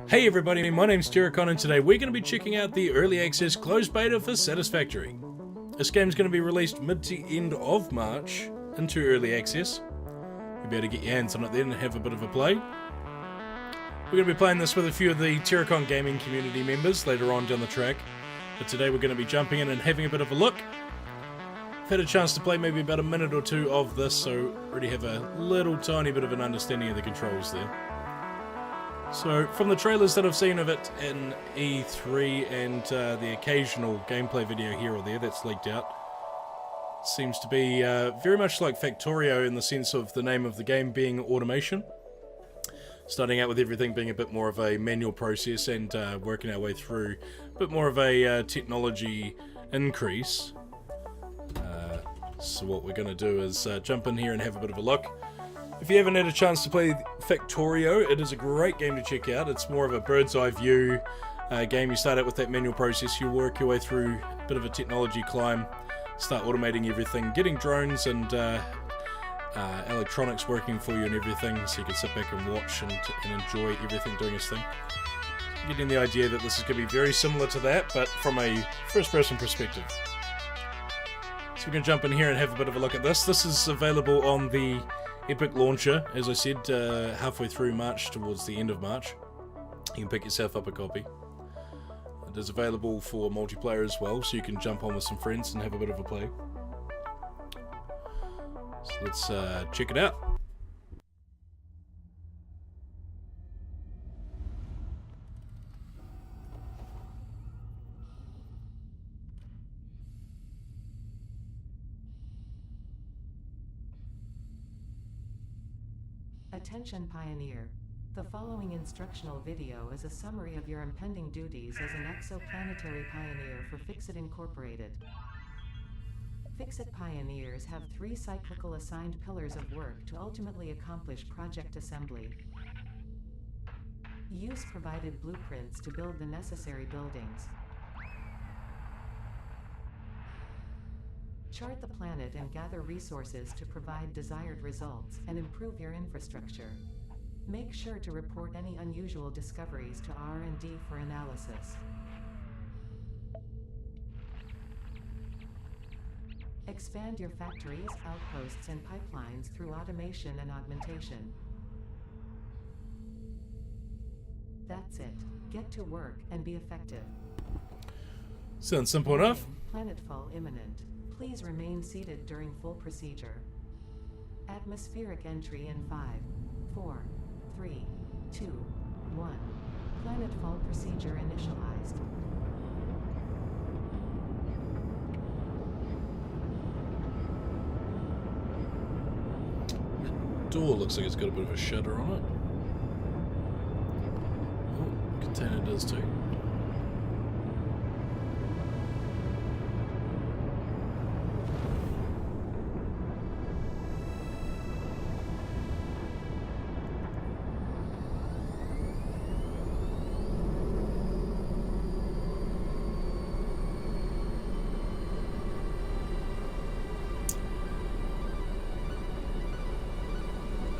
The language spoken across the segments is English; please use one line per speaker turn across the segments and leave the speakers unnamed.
Hey everybody, my name's Terrorconn and today we're going to be checking out the early access closed beta for Satisfactory. This game's going to be released mid to end of March into early access. You'll be able to get your hands on it then and have a bit of a play. We're going to be playing this with a few of the Terrorconn gaming community members later on down the track. But today we're going to be jumping in and having a bit of a look. I've had a chance to play maybe about a minute or two of this, so already have a little tiny bit of an understanding of the controls there. So, from the trailers that I've seen of it in E3 and the occasional gameplay video here or there that's leaked out, seems to be very much like Factorio in the sense of the name of the game being automation. Starting out with everything being a bit more of a manual process and working our way through a bit more of a technology increase. So what we're going to do is jump in here and have a bit of a look. If you haven't had a chance to play Factorio, it is a great game to check out. It's more of a bird's eye view game. You start out with that manual process, you work your way through a bit of a technology climb, start automating everything, getting drones and electronics working for you and everything, so you can sit back and watch and enjoy everything doing its thing. Getting the idea that this is going to be very similar to that, but from a first-person perspective. So we're going to jump in here and have a bit of a look at this. This is available on the Epic Launcher, as I said, halfway through March, towards the end of March. You can pick yourself up a copy. It is available for multiplayer as well, so you can jump on with some friends and have a bit of a play. So let's check it out.
Attention Pioneer. The following instructional video is a summary of your impending duties as an exoplanetary pioneer for Fixit Incorporated. Fixit Pioneers have 3 cyclical assigned pillars of work to ultimately accomplish project assembly. Use provided blueprints to build the necessary buildings. Chart the planet and gather resources to provide desired results and improve your infrastructure. Make sure to report any unusual discoveries to R&D for analysis. Expand your factories, outposts, and pipelines through automation and augmentation. That's it. Get to work and be effective.
Sounds simple enough.
Planetfall imminent. Please remain seated during full procedure. Atmospheric entry in 5, 4, 3, 2, 1. Planetfall procedure initialized.
Door looks like it's got a bit of a shutter on it. Oh, container does too.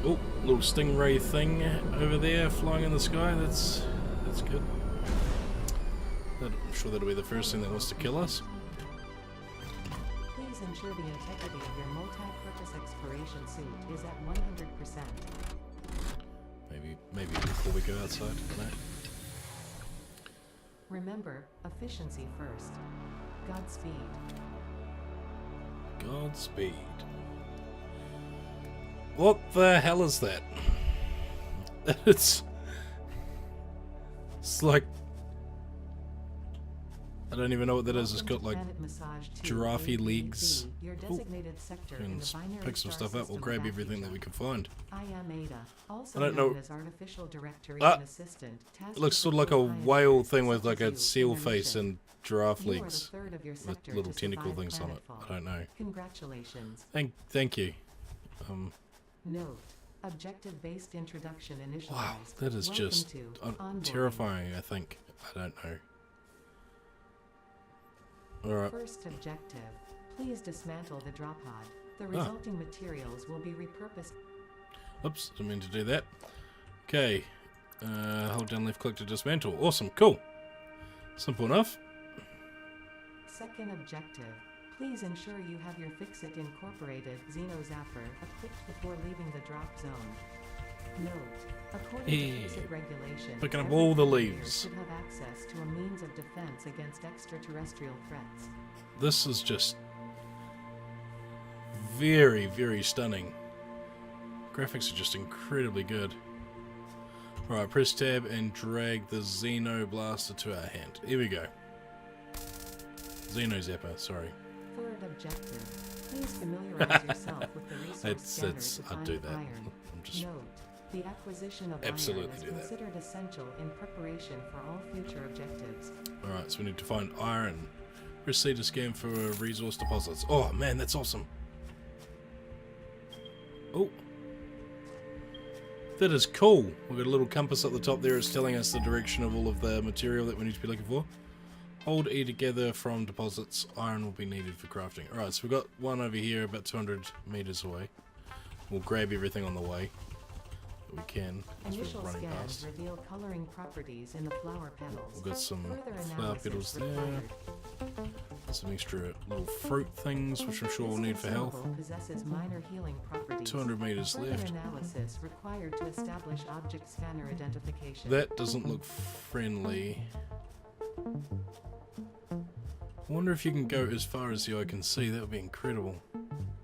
Oh, little stingray thing over there flying in the sky. That's good. I'm sure that'll be the first thing that wants to kill us.
Please ensure the integrity of your multi-purpose exploration suit is at 100%.
Maybe before we go outside. No.
Remember, efficiency first. Godspeed.
Godspeed. What the hell is that? It's like, I don't even know what that is. It's got like giraffe legs. Ooh. And pick some stuff up. We'll grab everything that we can find. I don't know. It looks sort of like a whale thing with like a seal face and giraffe legs with little tentacle things on it. I don't know.
Congratulations.
Thank you.
Note: objective-based introduction initialized.
Wow, that is just terrifying. I think. I don't know. All right.
First objective: please dismantle the drop pod. The resulting materials will be repurposed.
Oops, didn't mean to do that. Okay, Hold down left click to dismantle. Awesome, cool. Simple enough.
Second objective. Please ensure you have your Fix-It Incorporated Xeno Zapper equipped before leaving the drop zone. Note, according to Fix-It regulations,
picking up
every
all the
pioneer
leaves.
should have access to a means of defense against extraterrestrial threats.
This is just very, very stunning. Graphics are just incredibly good. Alright, press tab and drag the Xeno Blaster to our hand. Here we go. Xeno Zapper, sorry.
Third objective. Please familiarize yourself with the resource scanner to
I'd
find
do that.
iron.
I'm just
Note, the acquisition of
Absolutely
iron is
do that.
considered essential in preparation for all future objectives.
Alright, so we need to find iron. Press C to scan for resource deposits. Oh man, that's awesome. Oh. That is cool. We've got a little compass at the top there. It's telling us the direction of all of the material that we need to be looking for. Hold E together from deposits. Iron will be needed for crafting. Alright, so we've got one over here about 200 meters away. We'll grab everything on the way that we can as we're
Initial
running
scans
past.
reveal coloring properties in the flower petals.
We've got some
Further
flower
analysis
petals there.
required.
Some extra little fruit things, which I'm sure we'll need for health.
Symbol possesses minor healing properties.
200 meters
Further
left.
analysis required to establish object scanner identification.
That doesn't look friendly. I wonder if you can go as far as the eye can see. That would be incredible.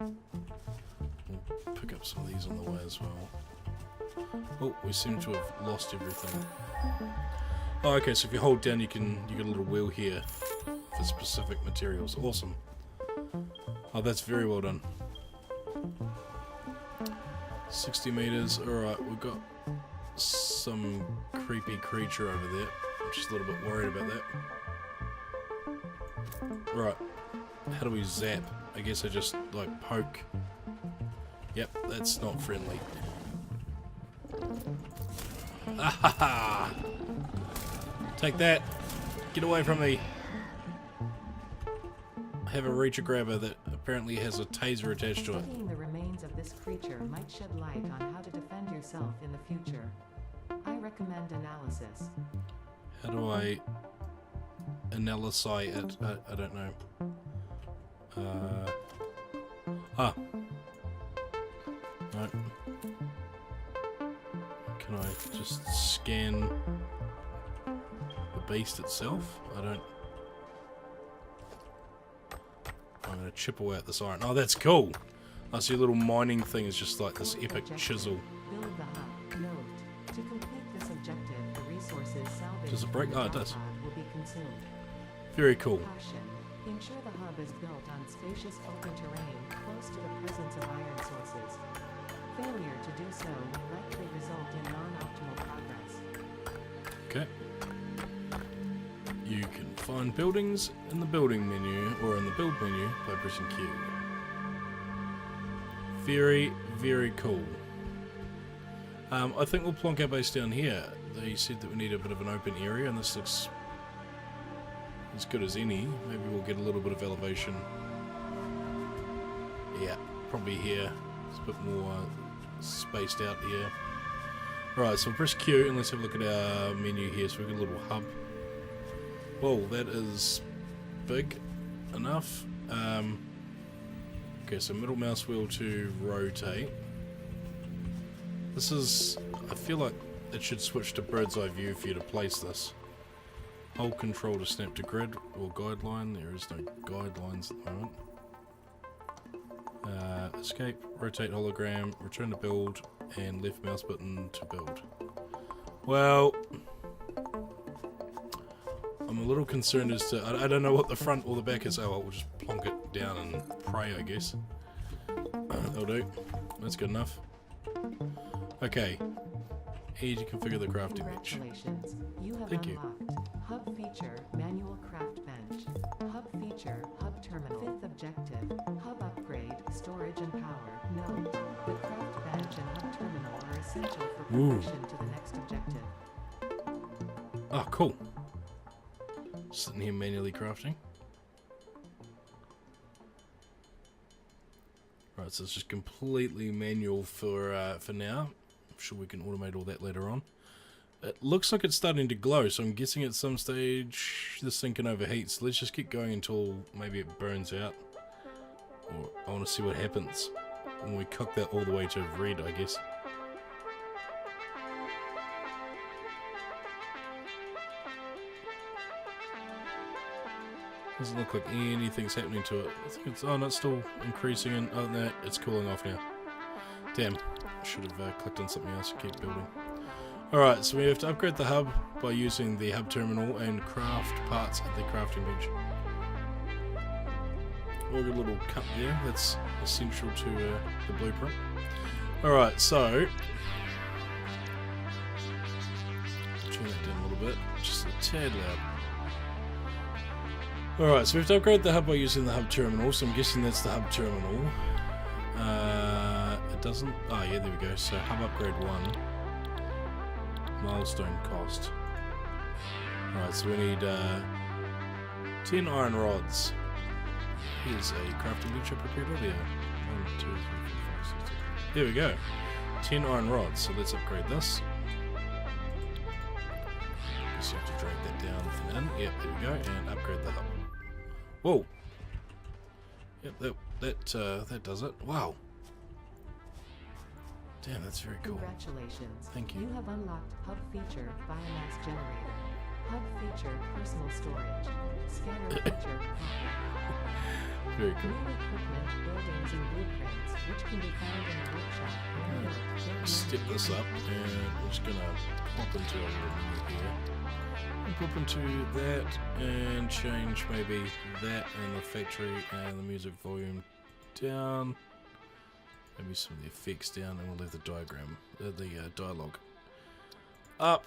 We'll pick up some of these on the way as well. Oh, we seem to have lost everything. Oh, okay, so if you hold down, you get a little wheel here for specific materials. Awesome. Oh, that's very well done. 60 meters. Alright, we've got some creepy creature over there. I'm just a little bit worried about that. Right. How do we zap? I guess I just, like, poke. Yep, that's not friendly. Ah-ha-ha! Take that! Get away from me! I have a reacher grabber that apparently has a taser attached to it.
Studying the remains of this creature might shed light on how to defend yourself in the future. I recommend analysis.
How do I analyze it? I don't know. Ah. No. Can I just scan the beast itself? I don't... I'm going to chip away at this iron. Oh, that's cool! I see a little mining thing is just like this epic chisel.
Build the hub. Note, to complete this objective, the resources salvaged
Does it break?
from the
Oh, it does.
pod will be consumed.
Very cool.
Caution. Ensure the hub is built on spacious open terrain close to the presence of iron sources. Failure to do so will likely result in non-optimal progress.
Okay. You can find buildings in the building menu or in the build menu by pressing Q. Very, very cool. I think we'll plonk our base down here. They said that we need a bit of an open area, and this looks as good as any. Maybe we'll get a little bit of elevation. Yeah, probably here. It's a bit more spaced out here. Right, so we'll press Q and let's have a look at our menu here. So we've got a little hub. Whoa, that is big enough. Okay, so middle mouse wheel to rotate. This is... I feel like it should switch to bird's eye view for you to place this. Hold control to snap to grid or guideline. There is no guidelines at the moment. Escape, rotate hologram, return to build, and left mouse button to build. Well... I'm a little concerned as to... I don't know what the front or the back is. Oh, well, we'll just plonk it down and pray, I guess. That'll do. That's good enough. Okay. E to configure the crafting bench.
Congratulations. You have
Thank you.
unlocked Hub feature, manual craft bench. Hub feature, hub terminal. Fifth objective, hub upgrade, storage and power. Note, the craft bench and hub terminal are essential for progression to the next objective.
Oh, cool. Sitting here manually crafting. Right, so it's just completely manual for now. I'm sure we can automate all that later on. It looks like it's starting to glow, so I'm guessing at some stage this thing can overheat. So let's just keep going until maybe it burns out. Or I want to see what happens when we cook that all the way to red, I guess. Doesn't look like anything's happening to it. I think it's, oh no, it's still increasing, and oh no, it's cooling off now. Damn, should have clicked on something else to keep building. Alright, so we have to upgrade the hub by using the hub terminal and craft parts at the crafting bench. We'll get a little cut there, that's essential to the blueprint. Alright, so turn that down a little bit, just a tad loud. Alright, so we have to upgrade the hub by using the hub terminal, so I'm guessing that's the hub terminal. It doesn't... oh yeah, there we go. So hub upgrade 1. Milestone cost. Alright, so we need 10 iron rods. Here's a crafting bench I prepared earlier. 1, 2, 3, 4, 5, 6, 7. There we go. 10 iron rods, so let's upgrade this. Guess you have to drag that down and in. Yep, there we go, and upgrade the hub. Whoa! Yep, that does it. Wow. Damn, that's very cool.
Congratulations.
Thank you.
You have unlocked Hub Feature Biomass Generator. Hub Feature Personal Storage. Scanner Feature
Very cool.
New equipment, buildings, and blueprints, which can be found in the workshop.
Step this up, and we're just gonna pop into a little menu here. And pop into that, and change maybe that and the factory and the music volume down. Maybe some of the effects down, and we'll leave the diagram, the dialogue up.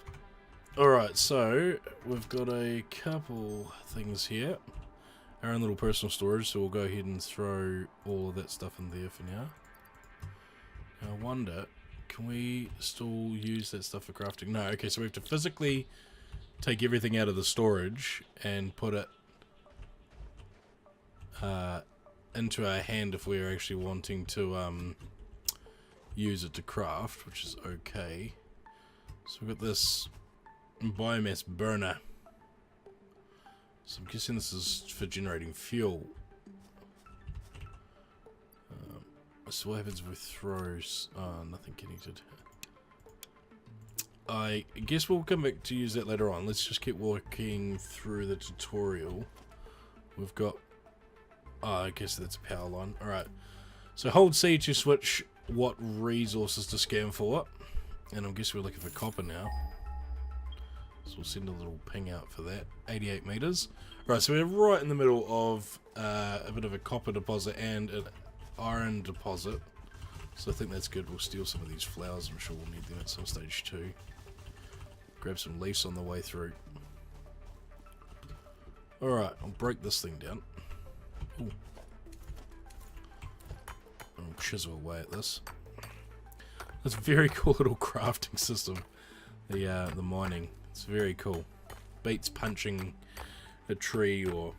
Alright, so we've got a couple things here. Our own little personal storage, so we'll go ahead and throw all of that stuff in there for now. Now I wonder, can we still use that stuff for crafting? No, okay, so we have to physically take everything out of the storage and put it into our hand if we're actually wanting to use it to craft, which is okay. So we've got this biomass burner. So I'm guessing this is for generating fuel. So what happens if we throw... oh, nothing connected. I guess we'll come back to use that later on. Let's just keep walking through the tutorial. We've got... oh, I guess that's a power line. Alright. So hold C to switch what resources to scan for. And I guess we're looking for copper now. So we'll send a little ping out for that. 88 meters. Right, so we're right in the middle of a bit of a copper deposit and an iron deposit. So I think that's good. We'll steal some of these flowers. I'm sure we'll need them at some stage too. Grab some leaves on the way through. Alright, I'll break this thing down. Ooh. I'll chisel away at this. It's a very cool little crafting system. The mining. It's very cool. Beats punching a tree or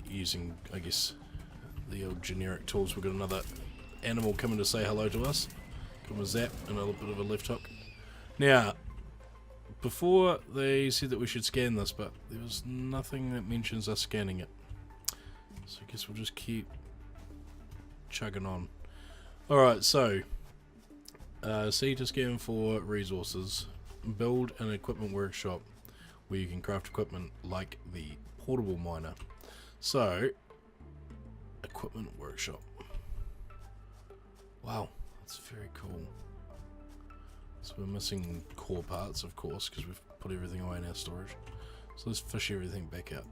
using, I guess, the old generic tools. We've got another animal coming to say hello to us. Come with zap and a little bit of a left hook. Now, before they said that we should scan this, but there was nothing that mentions us scanning it. So I guess we'll just keep chugging on. Alright, so C to scan for resources. Build an equipment workshop where you can craft equipment like the portable miner. So, equipment workshop. Wow, that's very cool. So we're missing core parts, of course, because we've put everything away in our storage. So let's fish everything back out.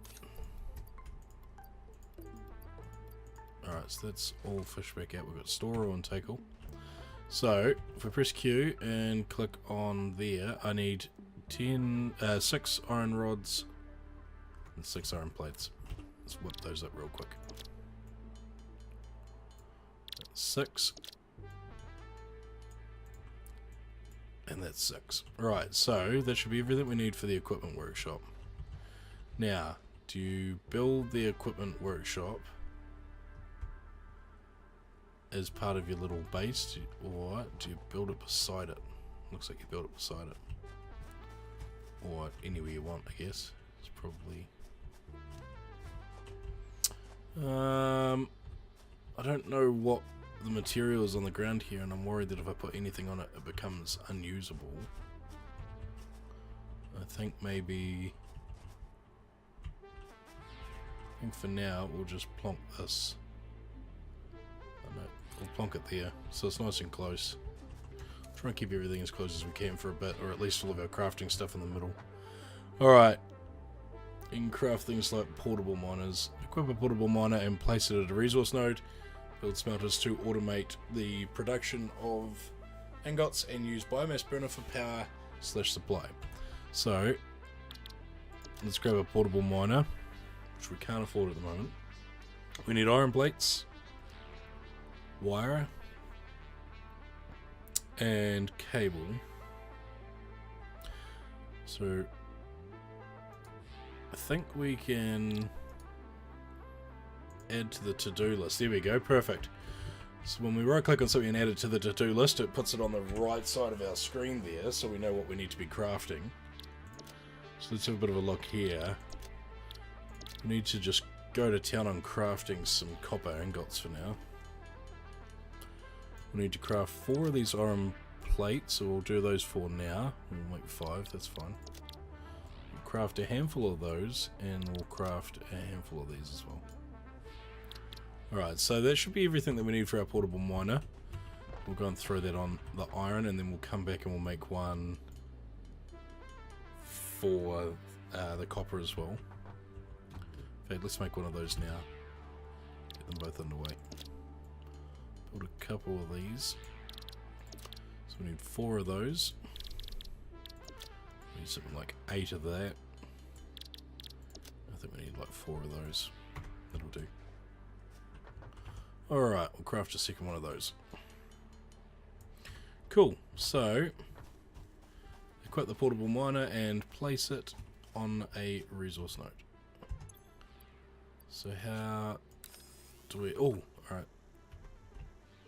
Alright, so that's all fish back out. We've got store all and take all. So, if we press Q and click on there, I need 6 iron rods and 6 iron plates. Let's whip those up real quick. 6. And that's 6. Right, so that should be everything we need for the equipment workshop. Now, do you build the equipment workshop as part of your little base, or do you build it beside it? Looks like you build it beside it. Or anywhere you want, I guess. It's probably... I don't know what the material is on the ground here, and I'm worried that if I put anything on it, it becomes unusable. I think maybe... I think for now, we'll just plonk this. Oh no, we'll plonk it there, so it's nice and close. Try and keep everything as close as we can for a bit, or at least all of our crafting stuff in the middle. Alright. You can craft things like portable miners. Equip a portable miner and place it at a resource node. Build smelters to automate the production of ingots and use biomass burner for power / supply. So, let's grab a portable miner, which we can't afford at the moment. We need iron plates, wire, and cable. So I think we can add to the to-do list. There we go, perfect. So when we right click on something and add it to the to-do list, it puts it on the right side of our screen there, so we know what we need to be crafting. So let's have a bit of a look here. We need to just go to town on crafting some copper ingots for now. We need to craft 4 of these iron plates, so we'll do those 4 now. We'll make 5, that's fine. We'll craft a handful of those, and we'll craft a handful of these as well. Alright, so that should be everything that we need for our portable miner. We'll go and throw that on the iron, and then we'll come back and we'll make one for the copper as well. In fact, let's make one of those now. Get them both underway. Build a couple of these. So we need 4 of those. We need something like 8 of that. I think we need like 4 of those. That'll do. Alright, we'll craft a second one of those. Cool, so equip the portable miner and place it on a resource node. So how do we... oh, alright.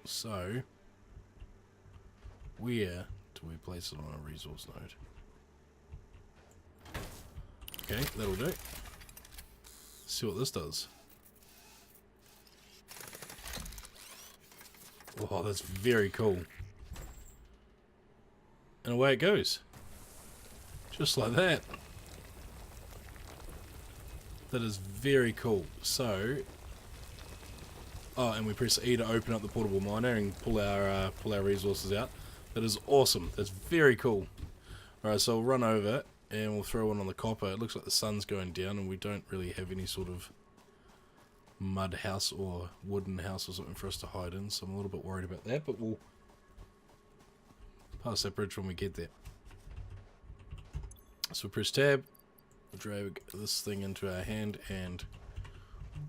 So, where do we place it on a resource node? Okay, that'll do. Let's see what this does. Oh, that's very cool. And away it goes. Just like that. That is very cool. So, oh, and we press E to open up the portable miner and pull our resources out. That is awesome. That's very cool. Alright, so we'll run over and we'll throw one on the copper. It looks like the sun's going down and we don't really have any sort of mud house or wooden house or something for us to hide in, so I'm a little bit worried about that, but we'll pass that bridge when we get there. So we press tab, we drag this thing into our hand and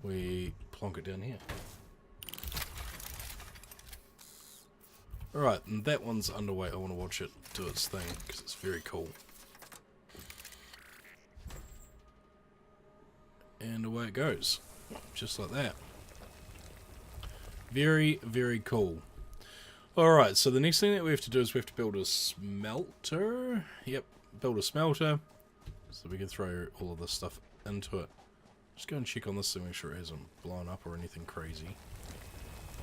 we plonk it down here. Alright, and that one's underway. I want to watch it do its thing because it's very cool. And away it goes. Just like that. Very, very cool. Alright, so the next thing that we have to do is we have to build a smelter. Yep, build a smelter. So we can throw all of this stuff into it. Just go and check on this to make sure it hasn't blown up or anything crazy.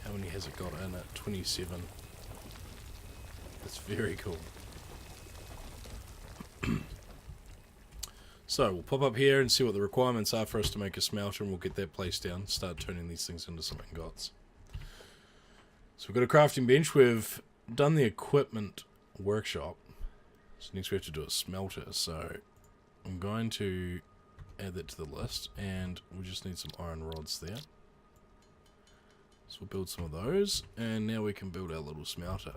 How many has it got in it? 27. That's very cool. So we'll pop up here and see what the requirements are for us to make a smelter, and we'll get that placed down, start turning these things into some ingots. So we've got a crafting bench, we've done the equipment workshop, so next we have to do a smelter, so I'm going to add that to the list, and we just need some iron rods there. So we'll build some of those, and now we can build our little smelter.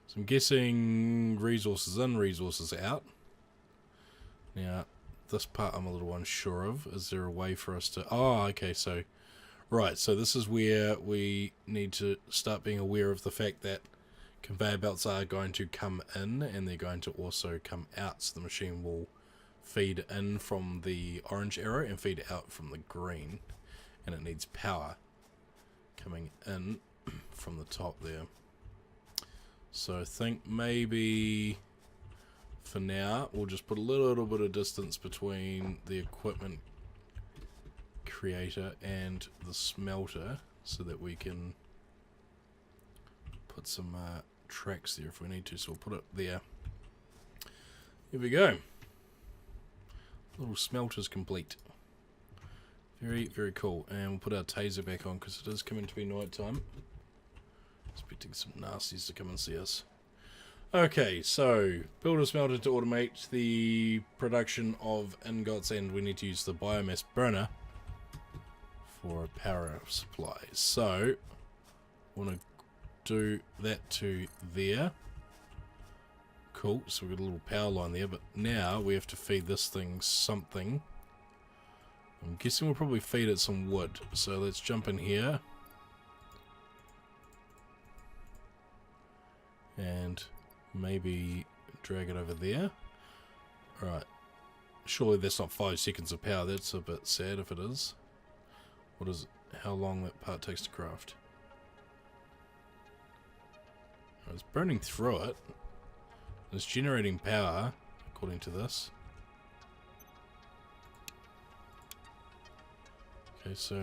So I'm guessing resources in, resources out. Now, this part I'm a little unsure of. Is there a way for us to... oh, okay, so... right, so this is where we need to start being aware of the fact that conveyor belts are going to come in and they're going to also come out. So the machine will feed in from the orange arrow and feed out from the green. And it needs power coming in from the top there. So I think maybe for now we'll just put a little bit of distance between the equipment creator and the smelter so that we can put some tracks there if we need to. So we'll put it there. Here we go. Little smelter's complete. Very, very cool. And we'll put our taser back on because it is coming to be night time. Expecting some nasties to come and see us. Okay, so build a smelter to automate the production of ingots, and we need to use the biomass burner for a power supply. So I want to do that to there. Cool, so we've got a little power line there, but now we have to feed this thing something. I'm guessing we'll probably feed it some wood. So let's jump in here. And maybe drag it over there. Alright. Surely that's not 5 seconds of power. That's a bit sad if it is. What is it? How long that part takes to craft? It's burning through it. It's generating power, according to this. Okay, so...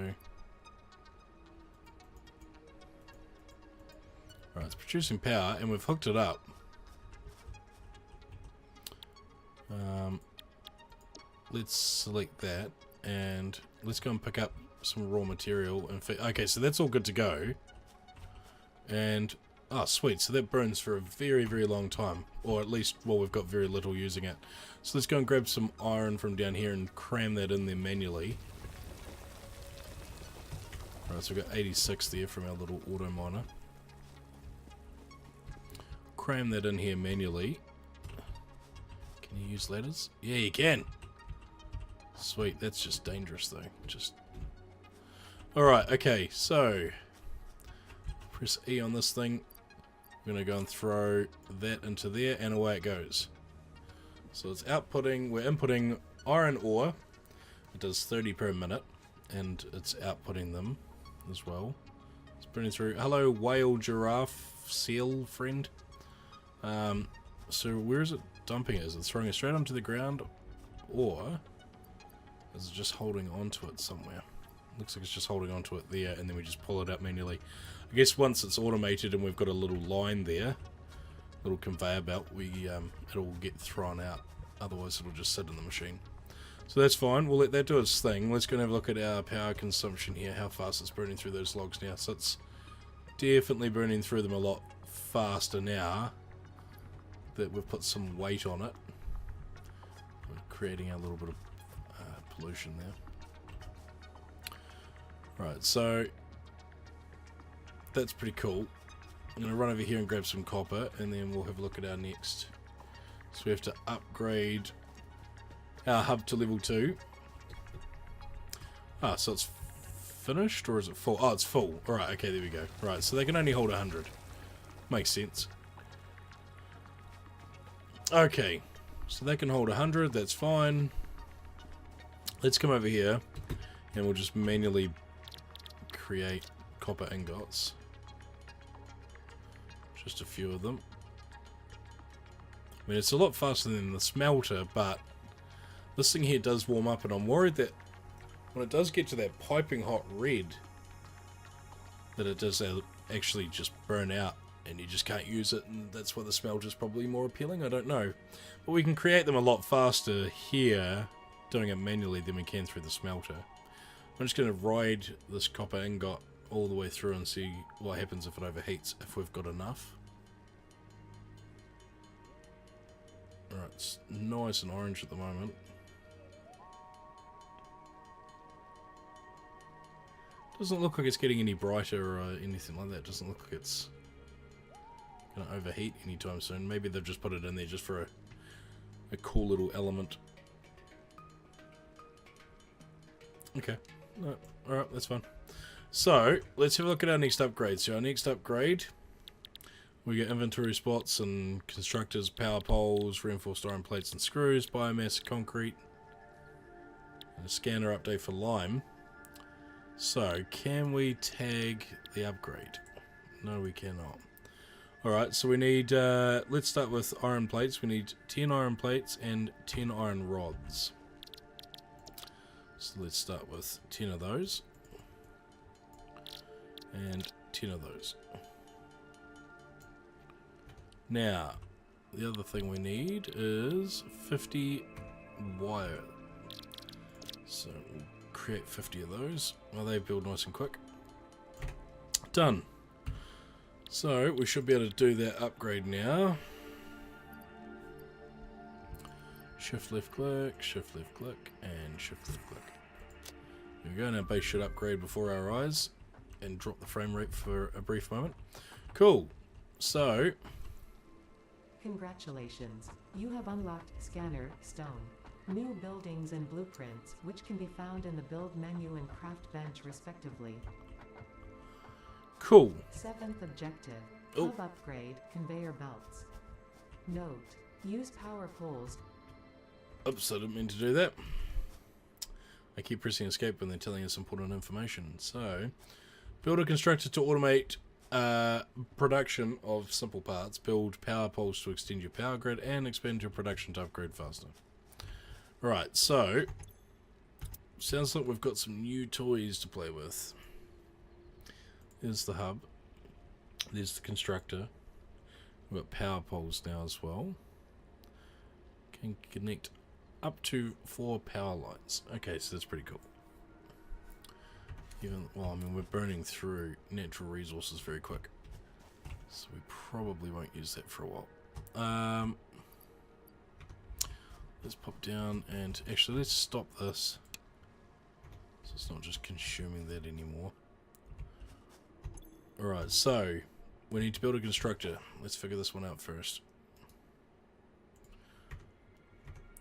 Alright, it's producing power, and we've hooked it up. Let's select that, and let's go and pick up some raw material. And okay, so that's all good to go. And... oh, sweet. So that burns for a very, very long time. Or at least, well, we've got very little using it. So let's go and grab some iron from down here and cram that in there manually. Alright, so we've got 86 there from our little auto miner. Cram that in here manually. Can you use ladders? Yeah, you can! Sweet, that's just dangerous though. Just... alright, okay, so... press E on this thing. I'm going to go and throw that into there, and away it goes. So it's outputting, we're inputting iron ore. It does 30 per minute, and it's outputting them as well. It's burning through. Hello, whale, giraffe, seal friend. So where is it dumping it? Is it throwing it straight onto the ground, or is it just holding onto it somewhere? Looks like it's just holding onto it there, and then we just pull it up manually. I guess once it's automated and we've got a little line there, little conveyor belt, it'll get thrown out. Otherwise it'll just sit in the machine. So that's fine. We'll let that do its thing. Let's go and have a look at our power consumption here, how fast it's burning through those logs now. So it's definitely burning through them a lot faster now that we've put some weight on it. We're creating a little bit of pollution there. Right, so that's pretty cool. I'm going to run over here and grab some copper, and then we'll have a look at our next. So we have to upgrade our hub to level 2. Ah, so it's finished, or is it full? Oh, it's full. Alright, okay, there we go. Right, so they can only hold 100. Makes sense. Okay, so they can hold 100, that's fine. Let's come over here, and we'll just manually create copper ingots. Just a few of them. I mean, it's a lot faster than the smelter, but this thing here does warm up, and I'm worried that when it does get to that piping hot red, that it does actually just burn out, and you just can't use it, and that's why the smelter's probably more appealing, I don't know. But we can create them a lot faster here, doing it manually, than we can through the smelter. I'm just going to ride this copper ingot all the way through and see what happens if it overheats, if we've got enough. Alright, it's nice and orange at the moment. Doesn't look like it's getting any brighter or anything like that. Doesn't look like it's going to overheat anytime soon. Maybe they've just put it in there just for a cool little element. Okay. No, alright, that's fine. So, let's have a look at our next upgrade. So our next upgrade, we get inventory spots and constructors, power poles, reinforced iron plates and screws, biomass, concrete, and a scanner update for lime. So, can we tag the upgrade? No, we cannot. Alright, so we need, let's start with iron plates. We need 10 iron plates and 10 iron rods. So let's start with 10 of those. And 10 of those. Now, the other thing we need is 50 wire. So we'll create 50 of those. Well, they build nice and quick. Done. So we should be able to do that upgrade now. Shift left click, and shift left click. There we go. Now base should upgrade before our eyes and drop the frame rate for a brief moment. Cool. So,
Congratulations. You have unlocked Scanner Stone. New buildings and blueprints, which can be found in the build menu and craft bench respectively.
cool.
7th objective.
Oh.
Hub upgrade, conveyor belts. Note. Use power poles.
Oops, I didn't mean to do that. I keep pressing escape when they're telling us important information. So, build a constructor to automate production of simple parts. Build power poles to extend your power grid and expand your production to upgrade faster. Right, so sounds like we've got some new toys to play with. There's the hub. There's the constructor. We've got power poles now as well. Can connect up to 4 power lines. Okay, so that's pretty cool. Well, I mean, we're burning through natural resources very quick, so we probably won't use that for a while. Let's pop down and actually let's stop this, so it's not just consuming that anymore. Alright, so we need to build a constructor. Let's figure this one out first.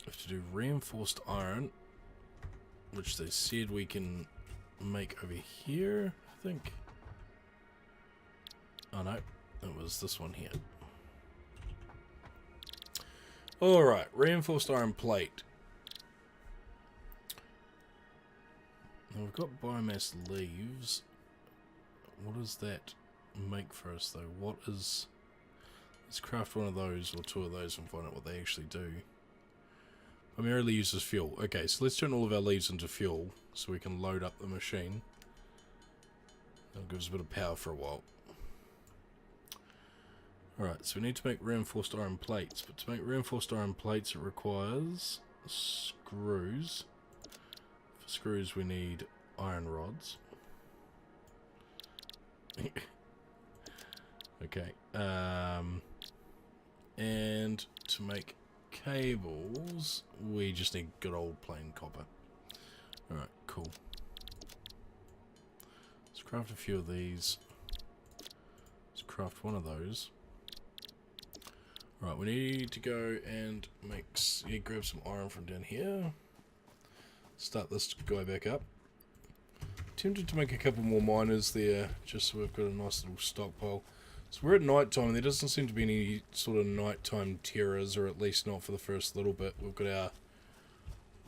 We have to do reinforced iron, which they said we can make over here, I think. Oh no, it was this one here. Alright, reinforced iron plate. Now we've got biomass leaves. What does that make for us though? What is... Let's craft one of those or 2 of those and find out what they actually do. Primarily uses fuel. Okay, so let's turn all of our leaves into fuel so we can load up the machine. That'll give us a bit of power for a while. Alright, so we need to make reinforced iron plates, but to make reinforced iron plates it requires screws. For screws we need iron rods. Okay, and to make cables we just need good old plain copper. Alright, cool. Let's craft a few of these. Let's craft one of those. Right, we need to go and grab some iron from down here. Start this guy back up. Tempted to make a couple more miners there, just so we've got a nice little stockpile. So we're at night time, and there doesn't seem to be any sort of nighttime terrors, or at least not for the first little bit. We've got our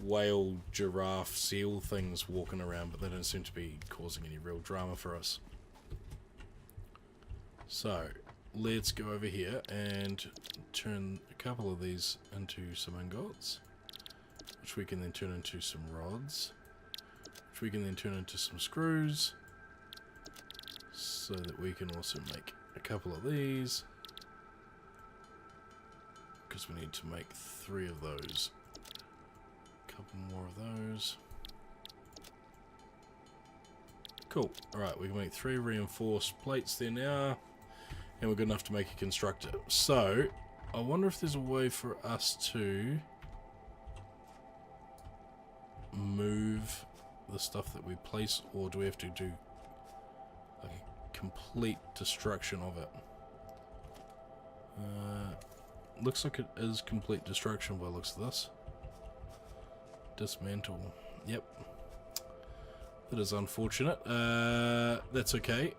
whale, giraffe, seal things walking around, but they don't seem to be causing any real drama for us. So, let's go over here and turn a couple of these into some ingots, which we can then turn into some rods, which we can then turn into some screws, so that we can also make a couple of these, because we need to make 3 of those. A couple more of those. Cool. Alright, we can make 3 reinforced plates there now. And we're good enough to make a constructor. So, I wonder if there's a way for us to move the stuff that we place, or do we have to do like a complete destruction of it? Looks like it is complete destruction by the looks of this. Dismantle. Yep. That is unfortunate. That's okay.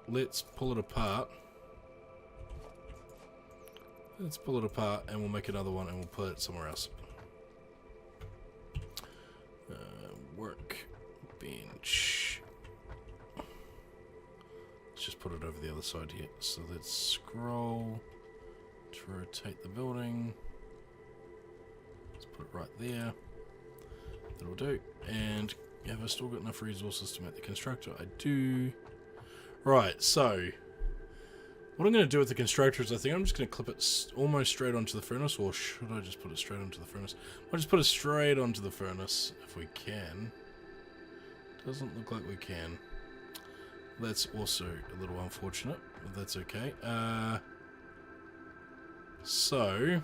Let's pull it apart. Let's pull it apart and we'll make another one and we'll put it somewhere else. Workbench. Let's just put it over the other side here. So let's scroll to rotate the building. Let's put it right there. That'll do. And have I still got enough resources to make the constructor? I do. Right, so what I'm going to do with the constructor is I think I'm just going to clip it almost straight onto the furnace, or should I just put it straight onto the furnace? I'll just put it straight onto the furnace if we can. Doesn't look like we can. That's also a little unfortunate, but that's okay. So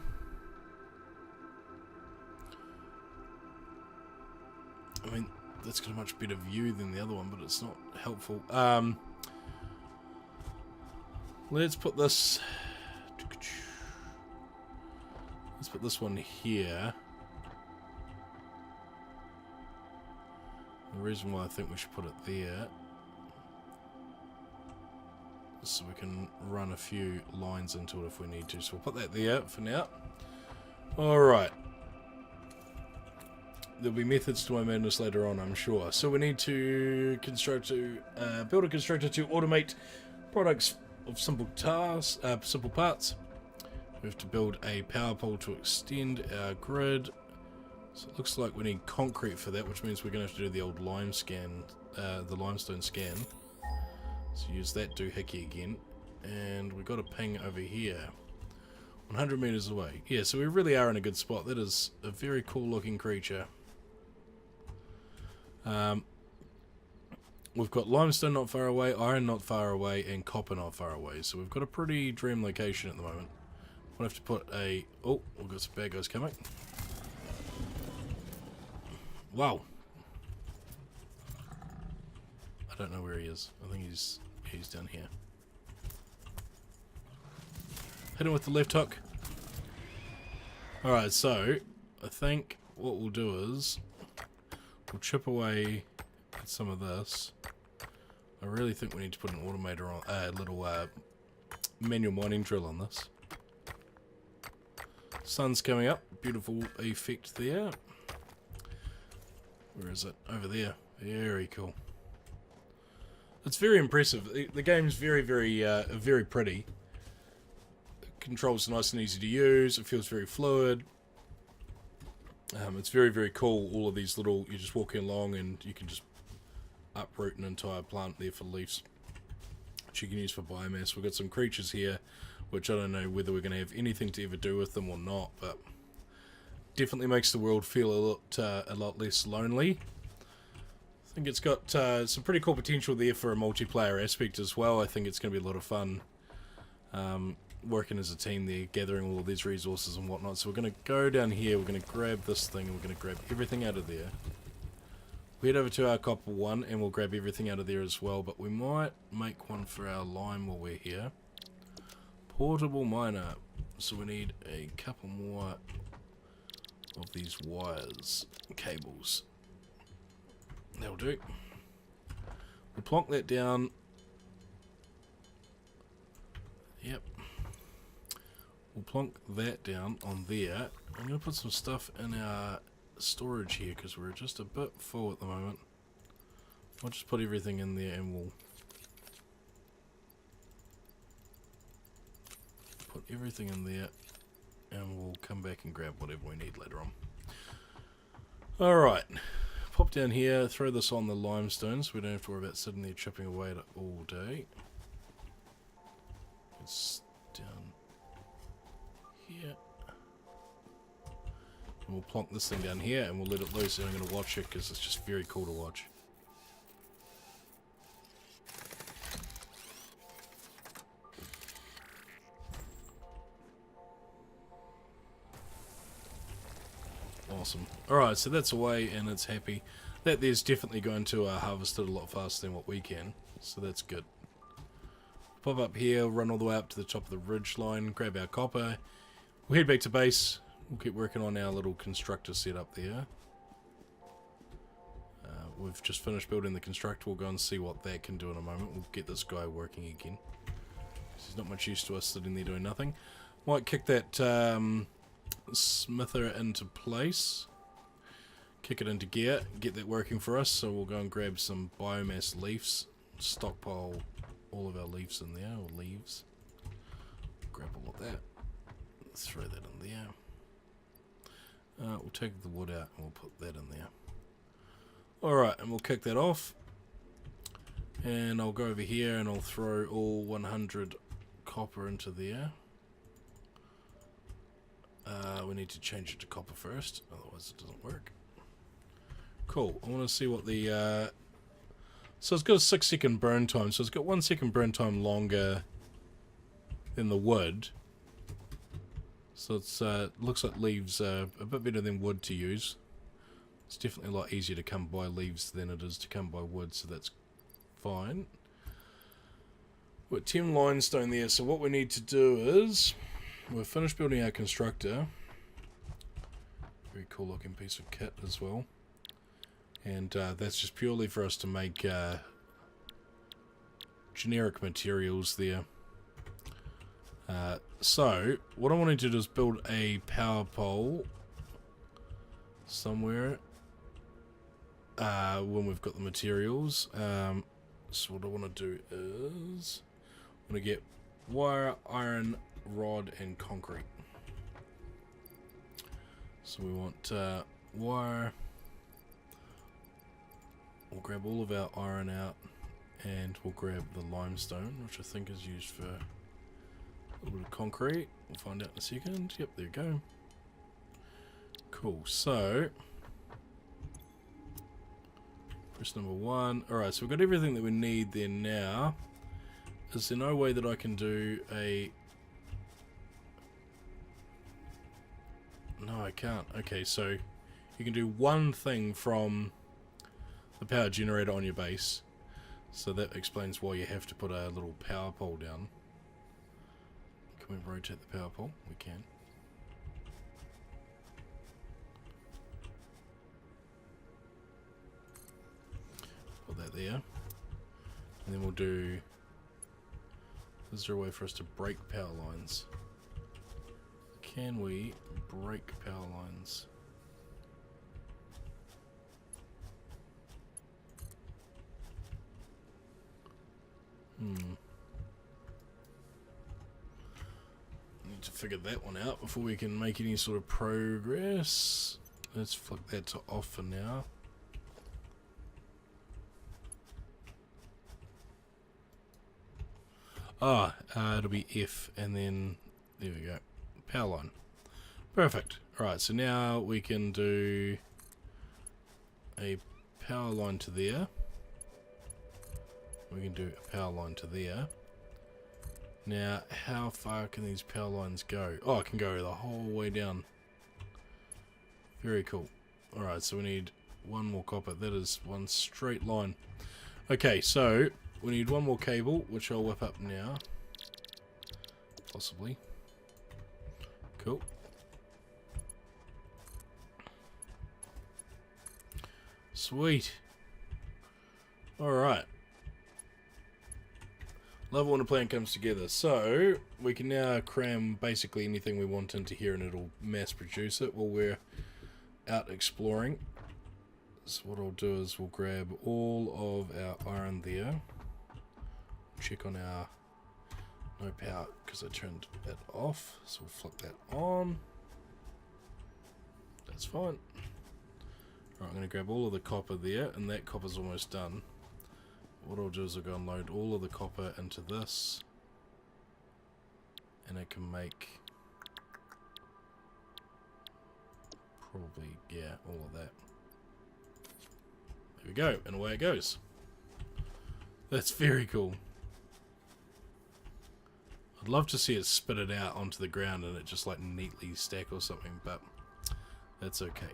I mean, that's got a much better view than the other one, but it's not helpful. Let's put this... Let's put this one here. The reason why I think we should put it there is so we can run a few lines into it if we need to. So we'll put that there for now. Alright. There'll be methods to my madness later on, I'm sure. So we need to build a constructor to automate products of simple tasks, simple parts. We have to build a power pole to extend our grid. So it looks like we need concrete for that, which means we're going to have to do the old the limestone scan. So use that doohickey again. And we've got a ping over here. 100 meters away. Yeah, so we really are in a good spot. That is a very cool looking creature. We've got limestone not far away, iron not far away, and copper not far away. So we've got a pretty dream location at the moment. We'll have to put a... Oh, we've got some bad guys coming. Wow. I don't know where he is. I think he's down here. Hit him with the left hook. Alright, so I think what we'll do is we'll chip away at some of this. I really think we need to put an automator on, a little manual mining drill on this. Sun's coming up, beautiful effect there. Where is it? Over there. Very cool. It's very impressive. The game's very, very pretty. It controls nice and easy to use. It feels very fluid. It's very, very cool. All of these little, you're just walking along and you can just uproot an entire plant there for leaves, which you can use for biomass. We've got some creatures here, which I don't know whether we're going to have anything to ever do with them or not, but definitely makes the world feel a lot less lonely. I think it's got some pretty cool potential there for a multiplayer aspect as well. I think it's going to be a lot of fun working as a team there, gathering all of these resources and whatnot. So we're going to go down here, we're going to grab this thing, and we're going to grab everything out of there. We head over to our copper one, and we'll grab everything out of there as well, but we might make one for our lime while we're here. Portable miner. So we need a couple more of these wires, cables. That'll do. We'll plonk that down. Yep. We'll plonk that down on there. I'm going to put some stuff in our storage here because we're just a bit full at the moment. I'll just put everything in there and we'll put everything in there and we'll come back and grab whatever we need later on. Alright, pop down here, throw this on the limestone so we don't have to worry about sitting there chipping away at it all day. It's down here. And we'll plonk this thing down here and we'll let it loose, and I'm going to watch it because it's just very cool to watch. Awesome. Alright, so that's away and it's happy. That there's definitely going to harvest it a lot faster than what we can, so that's good. Pop up here, run all the way up to the top of the ridge line, grab our copper. We'll head back to base. We'll keep working on our little constructor setup there. We've just finished building the constructor. We'll go and see what that can do in a moment. We'll get this guy working again. He's not much use to us sitting there doing nothing. Might kick that smither into place. Kick it into gear. Get that working for us. So we'll go and grab some biomass leaves. Stockpile all of our leaves in there, or leaves. Grab all of that. Throw that in there. We'll take the wood out and we'll put that in there. Alright, and we'll kick that off. And I'll go over here and I'll throw all 100 copper into there. We need to change it to copper first, otherwise it doesn't work. Cool, I want to see what the... so it's got a 6-second burn time, so it's got 1 second burn time longer than the wood. So it's looks like leaves are a bit better than wood to use. It's definitely a lot easier to come by leaves than it is to come by wood, so that's fine. We've got 10 limestone there, so what we need to do is... we've finished building our constructor. Very cool looking piece of kit as well. And that's just purely for us to make generic materials there. So, what I want to do is build a power pole somewhere when we've got the materials. So what I want to do is I want to get wire, iron, rod and concrete. So we want wire. We'll grab all of our iron out and we'll grab the limestone, which I think is used for a little bit of concrete. We'll find out in a second. Yep, there you go. Cool, so press number 1. Alright, so we've got everything that we need there now. Is there no way that I can do a... No, I can't. Okay, so you can do one thing from the power generator on your base. So that explains why you have to put a little power pole down. Can we rotate the power pole? We can. Put that there. And then we'll do... Is there a way for us to break power lines? Can we break power lines? Need to figure that one out before we can make any sort of progress. Let's flick that to off for now. It'll be F and then there we go. Power line. Perfect. Alright, so now we can do a power line to there. We can do a power line to there. Now, how far can these power lines go? Oh, it can go the whole way down. Very cool. Alright, so we need one more copper. That is one straight line. Okay, so we need one more cable, which I'll whip up now. Possibly. Cool. Sweet. Alright. Love when a plan comes together. So, we can now cram basically anything we want into here and it'll mass produce it while we're out exploring. So what I'll do is we'll grab all of our iron there. Check on our no power because I turned that off. So we'll flick that on. That's fine. Right, I'm going to grab all of the copper there, and that copper's almost done. What I'll do is I'll go and load all of the copper into this, and I can make probably, yeah, all of that. There we go, and away it goes. That's very cool. I'd love to see it spit it out onto the ground and it just like neatly stack or something, but that's okay.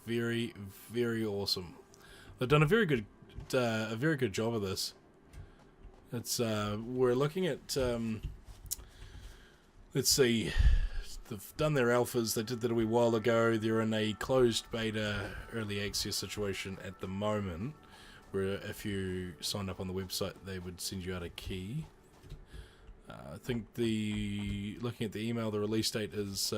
Very, very awesome. They've done a very good job of this. It's we're looking at let's see, they've done their alphas. They did that a wee while ago. They're in a closed beta early access situation at the moment, where if you signed up on the website, they would send you out a key. I think looking at the email, the release date is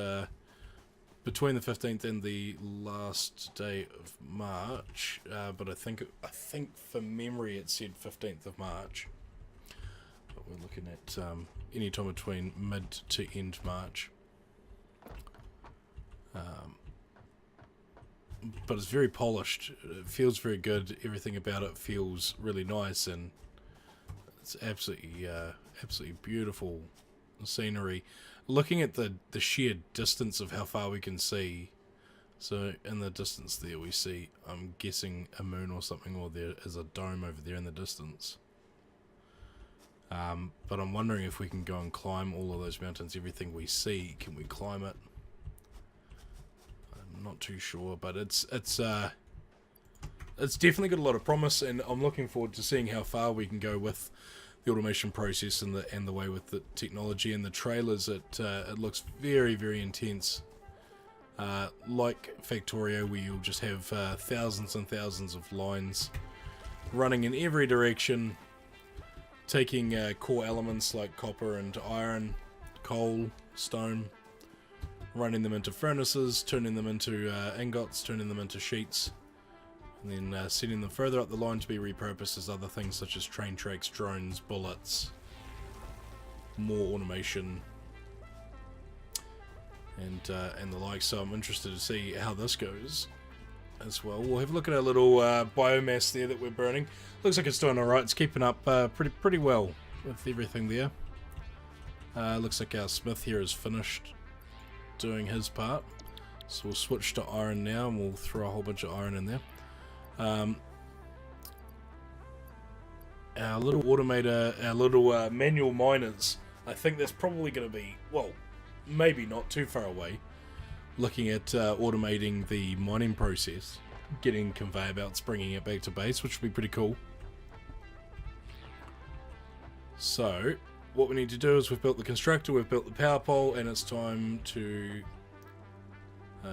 between the 15th and the last day of March, but I think for memory it said 15th of March. But we're looking at any time between mid to end March. But it's very polished. It feels very good. Everything about it feels really nice, and it's absolutely beautiful scenery. Looking at the sheer distance of how far we can see, so in the distance there we see, I'm guessing a moon or something, or there is a dome over there in the distance. But I'm wondering if we can go and climb all of those mountains. Everything we see, can we climb it? I'm not too sure, but it's definitely got a lot of promise, and I'm looking forward to seeing how far we can go with the automation process and the way with the technology. And the trailers, it looks very, very intense. Like Factorio, where you'll just have thousands and thousands of lines running in every direction, taking core elements like copper and iron, coal, stone, running them into furnaces, turning them into ingots, turning them into sheets, and then sending them further up the line to be repurposed as other things such as train tracks, drones, bullets, more automation, and the like. So I'm interested to see how this goes as well. We'll have a look at our little biomass there that we're burning. Looks like it's doing alright. It's keeping up pretty well with everything there. Looks like our smith here is finished doing his part. So we'll switch to iron now, and we'll throw a whole bunch of iron in there. Our little automator, our little manual miners, I think that's probably going to be, well, maybe not too far away, looking at automating the mining process, getting conveyor belts, bringing it back to base, which would be pretty cool. So what we need to do is we've built the constructor, we've built the power pole, and it's time to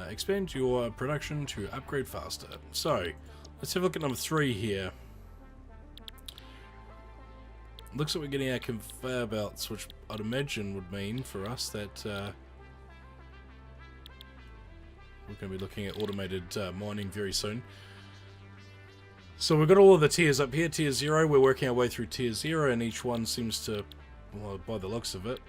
expand your production to upgrade faster. So let's have a look at number 3 here. Looks like we're getting our conveyor belts, which I'd imagine would mean for us that we're going to be looking at automated mining very soon. So we've got all of the tiers up here. Tier 0, we're working our way through tier 0, and each one seems to, well, by the looks of it,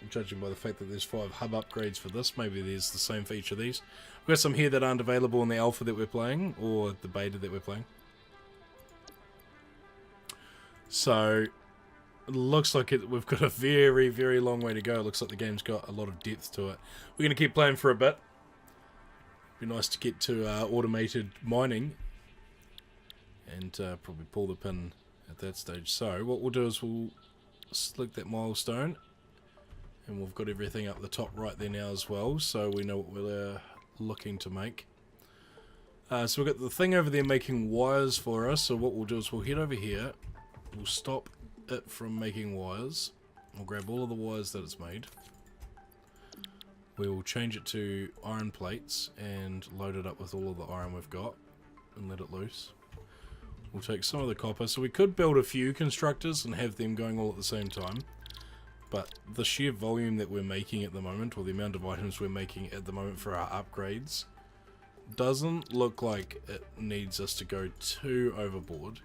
judging by the fact that there's 5 hub upgrades for this, maybe there's the same for each of these. We've got some here that aren't available in the alpha that we're playing, or the beta that we're playing. So it looks like we've got a very, very long way to go. It looks like the game's got a lot of depth to it. We're going to keep playing for a bit. Be nice to get to automated mining, and probably pull the pin at that stage. So what we'll do is we'll select that milestone, and we've got everything up the top right there now as well, so we know what we're looking to make. So we've got the thing over there making wires for us. So what we'll do is we'll head over here, we'll stop it from making wires, we'll grab all of the wires that it's made, we will change it to iron plates and load it up with all of the iron we've got and let it loose. We'll take some of the copper, so we could build a few constructors and have them going all at the same time, but the sheer volume that we're making at the moment, or the amount of items we're making at the moment for our upgrades, doesn't look like it needs us to go too overboard.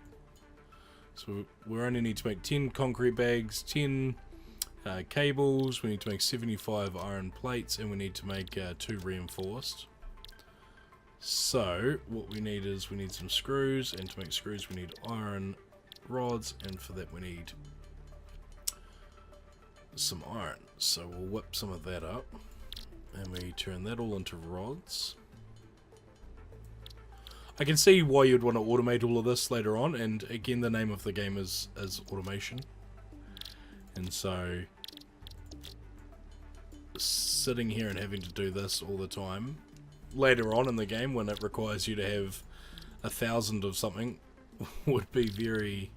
So we only need to make 10 concrete bags, 10 cables, we need to make 75 iron plates, and we need to make 2 reinforced. So what we need is we need some screws, and to make screws we need iron rods, and for that we need some iron. So we'll whip some of that up, and we turn that all into rods. I can see why you'd want to automate all of this later on, and again the name of the game is automation, and so sitting here and having to do this all the time later on in the game when it requires you to have 1,000 of something would be very,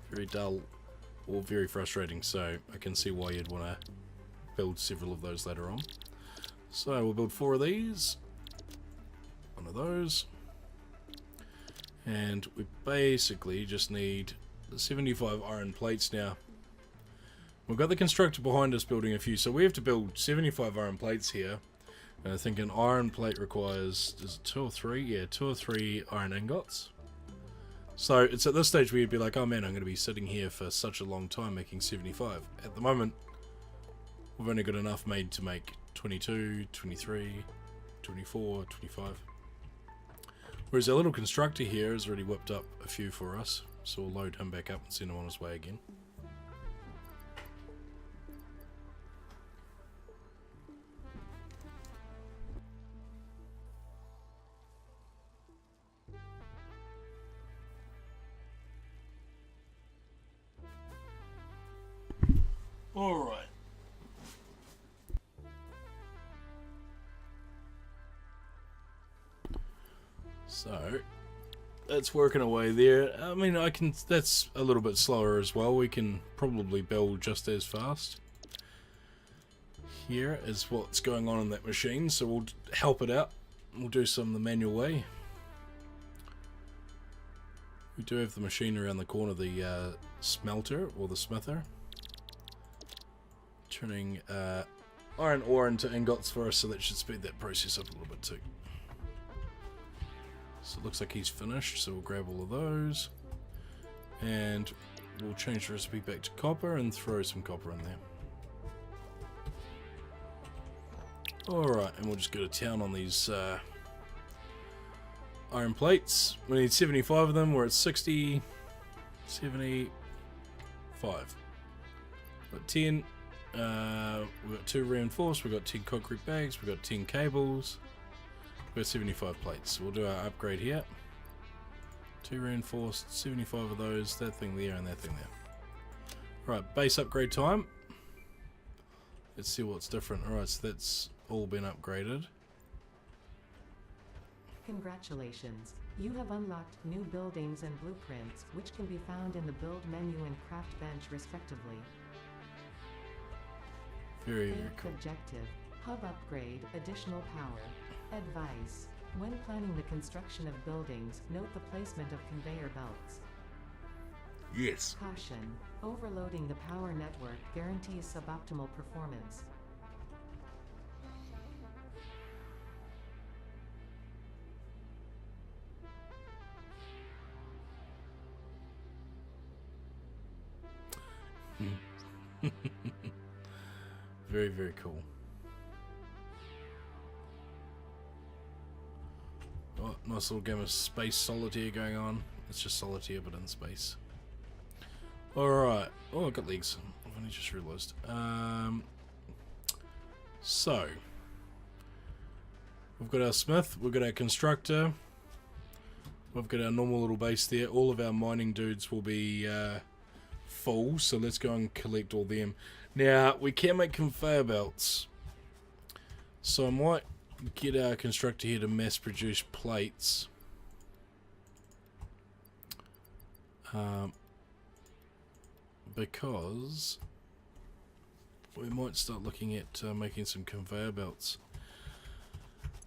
very dull or very frustrating. So I can see why you'd want to build several of those later on. So we'll build 4 of these, one of those, and we basically just need 75 iron plates now. We've got the constructor behind us building a few, so we have to build 75 iron plates here. And I think an iron plate requires, is it 2 or 3? Yeah, 2 or 3 iron ingots. So it's at this stage where you'd be like, oh man, I'm going to be sitting here for such a long time making 75. At the moment, we've only got enough made to make 22, 23, 24, 25. Whereas our little constructor here has already whipped up a few for us. So we'll load him back up and send him on his way again. Alright. So, that's working away there. I mean, that's a little bit slower as well. We can probably build just as fast. Here is what's going on in that machine, so we'll help it out. We'll do some the manual way. We do have the machine around the corner, the smelter, or the smither. Turning iron ore into ingots for us, so that should speed that process up a little bit too. So it looks like he's finished, so we'll grab all of those. And we'll change the recipe back to copper and throw some copper in there. Alright, and we'll just go to town on these iron plates. We need 75 of them. We're at 60, 75. Got 10. We've got 2 reinforced, we've got 10 concrete bags, we've got 10 cables, we've got 75 plates. So we'll do our upgrade here. 2 reinforced, 75 of those, that thing there and that thing there. Right, base upgrade time. Let's see what's different. Alright, so that's all been upgraded.
Congratulations. You have unlocked new buildings and blueprints, which can be found in the build menu and craft bench respectively.
Very, very cool.
Objective: hub upgrade, additional power. Advice: when planning the construction of buildings, note the placement of conveyor belts.
Yes.
Caution: overloading the power network guarantees suboptimal performance.
Very, very cool. Oh, nice little game of space solitaire going on. It's just solitaire but in space. Alright. Oh, I got legs. I've only just realised. So, we've got our smith, we've got our constructor, we've got our normal little base there. All of our mining dudes will be full, so let's go and collect all them. Now, we can make conveyor belts, so I might get our constructor here to mass produce plates. Because we might start looking at making some conveyor belts.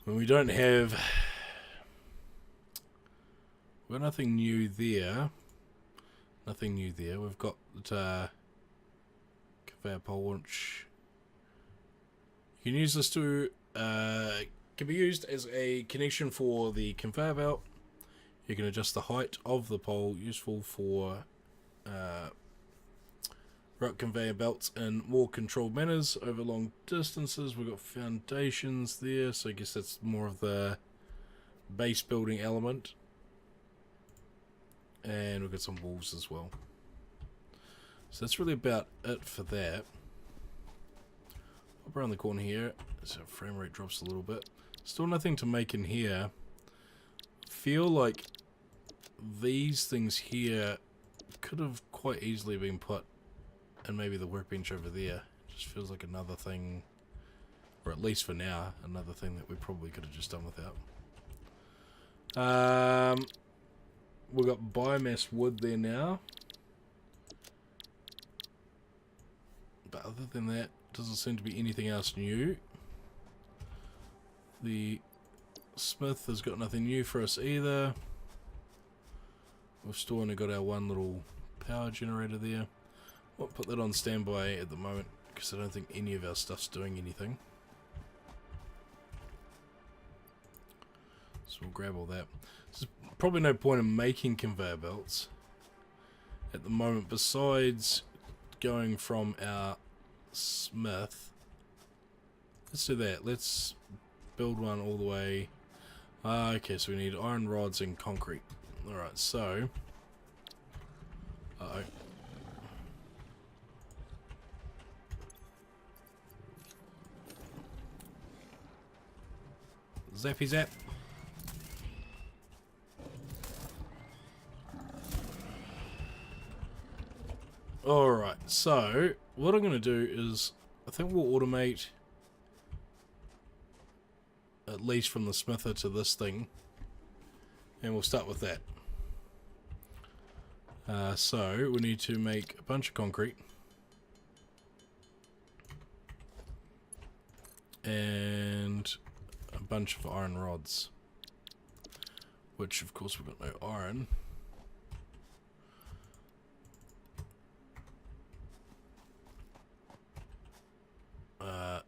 When we don't have... we've got nothing new there. Nothing new there. We've got conveyor pole launch. You can use this to can be used as a connection for the conveyor belt. You can adjust the height of the pole, useful for route conveyor belts in more controlled manners over long distances. We've got foundations there, so I guess that's more of the base building element. And we've got some walls as well. So that's really about it for that. Up around the corner here, so frame rate drops a little bit. Still nothing to make in here. Feel like these things here could have quite easily been put in maybe the workbench over there. Just feels like another thing, or at least for now, another thing that we probably could have just done without. We've got biomass wood there now. But other than that, doesn't seem to be anything else new. The smith has got nothing new for us either. We've still only got our one little power generator there. We'll put that on standby at the moment because I don't think any of our stuff's doing anything. So we'll grab all that. There's probably no point in making conveyor belts at the moment, besides going from our smith. Let's do that. Let's build one all the way. Okay, so we need iron rods and concrete. Alright, so... Uh-oh. Zappy zap. Alright, so what I'm going to do is, I think we'll automate at least from the smither to this thing, and we'll start with that. So we need to make a bunch of concrete and a bunch of iron rods, which of course we've got no iron.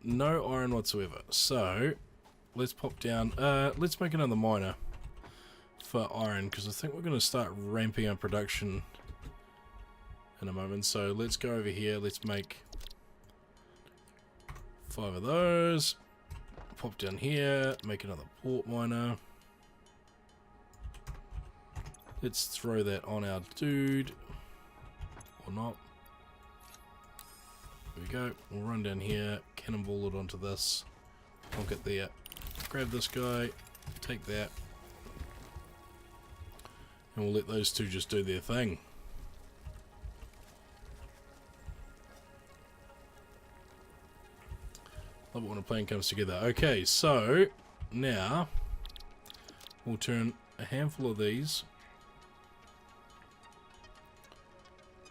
No iron whatsoever. So let's pop down. Let's make another miner for iron, because I think we're going to start ramping up production in a moment. So let's go over here. Let's make 5 of those. Pop down here. Make another port miner. Let's throw that on our dude, or not. There we go. We'll run down here, cannonball it onto this, plonk it there, grab this guy, take that, and we'll let those two just do their thing. Love it when a plan comes together. Okay, so now we'll turn a handful of these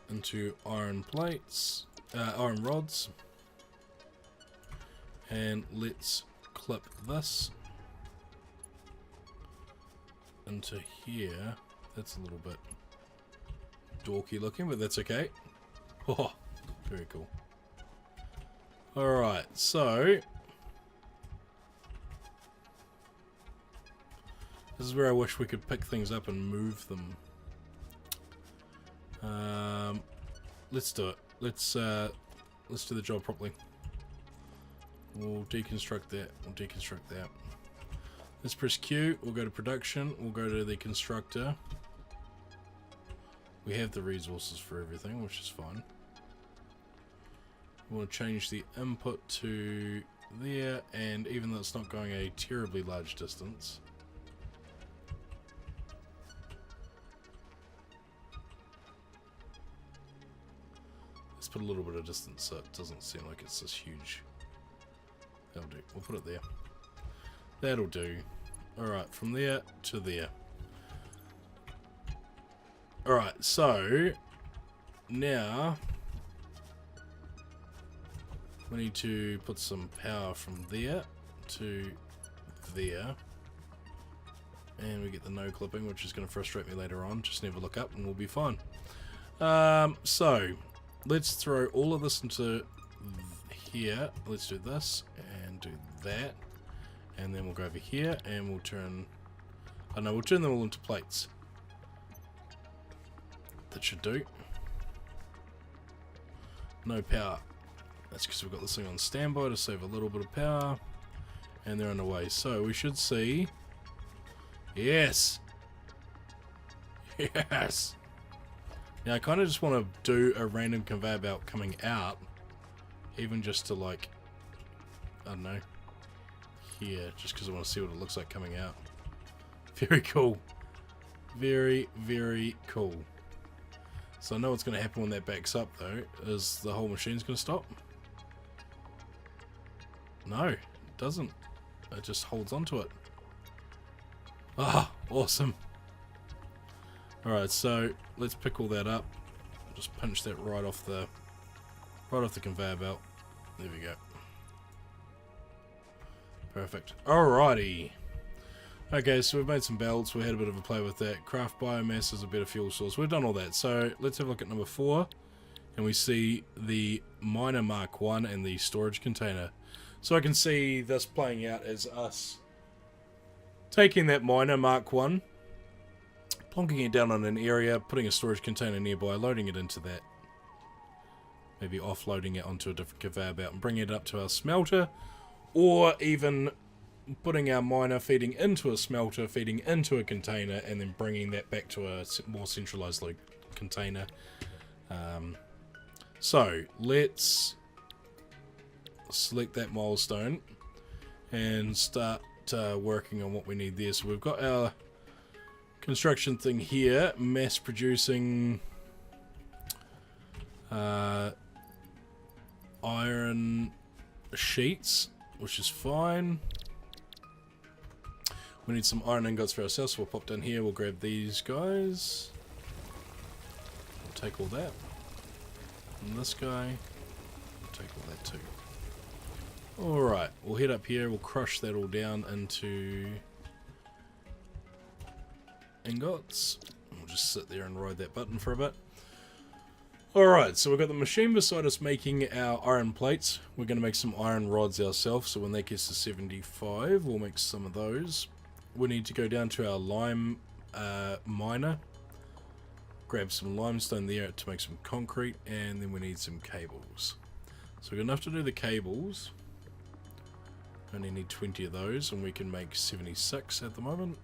into iron plates. Iron rods, and let's clip this into here. That's a little bit dorky looking, but that's okay. Oh, very cool. Alright, so this is where I wish we could pick things up and move them. Let's do it. Let's do the job properly. We'll deconstruct that. We'll deconstruct that. Let's press Q. We'll go to production. We'll go to the constructor. We have the resources for everything, which is fine. We want to change the input to there, and even though it's not going a terribly large distance, let's put a little bit of distance so it doesn't seem like it's this huge. That'll do. We'll put it there. That'll do. Alright, from there to there. Alright, so now we need to put some power from there to there. And we get the no clipping, which is going to frustrate me later on. Just never look up and we'll be fine. So let's throw all of this into here. Let's do this and do that. And then we'll go over here and we'll turn... Oh no, we'll turn them all into plates. That should do. No power. That's because we've got this thing on standby to save a little bit of power. And they're on the way. So we should see... Yes! Yes! Now I kind of just want to do a random conveyor belt coming out. Even just to like... I don't know. Here. Just because I want to see what it looks like coming out. Very cool. Very, very cool. So I know what's going to happen when that backs up though. Is the whole machine's going to stop? No, it doesn't. It just holds onto it. Ah, awesome. Alright, so let's pick all that up. Just punch that right off the conveyor belt. There we go. Perfect. Alrighty. Okay, so we've made some belts. We had a bit of a play with that. Craft biomass is a better fuel source. We've done all that. So let's have a look at number 4. And we see the miner Mark 1 and the storage container. So I can see this playing out as us taking that miner, Mark 1, plonking it down on an area, putting a storage container nearby, loading it into that. Maybe offloading it onto a different conveyor belt and bringing it up to our smelter. Or even putting our miner, feeding into a smelter, feeding into a container, and then bringing that back to a more centralized container. So, let's select that milestone and start working on what we need there. So we've got our construction thing here, mass producing iron sheets, which is fine. We need some iron ingots for ourselves, so we'll pop down here, we'll grab these guys. We'll take all that. And this guy, we'll take all that too. Alright, we'll head up here, we'll crush that all down into ingots. We'll just sit there and ride that button for a bit. Alright, so we've got the machine beside us making our iron plates. We're going to make some iron rods ourselves, so when that gets to 75, we'll make some of those. We need to go down to our lime miner, grab some limestone there to make some concrete, and then we need some cables. So we've got enough to do the cables. Only need 20 of those, and we can make 76 at the moment.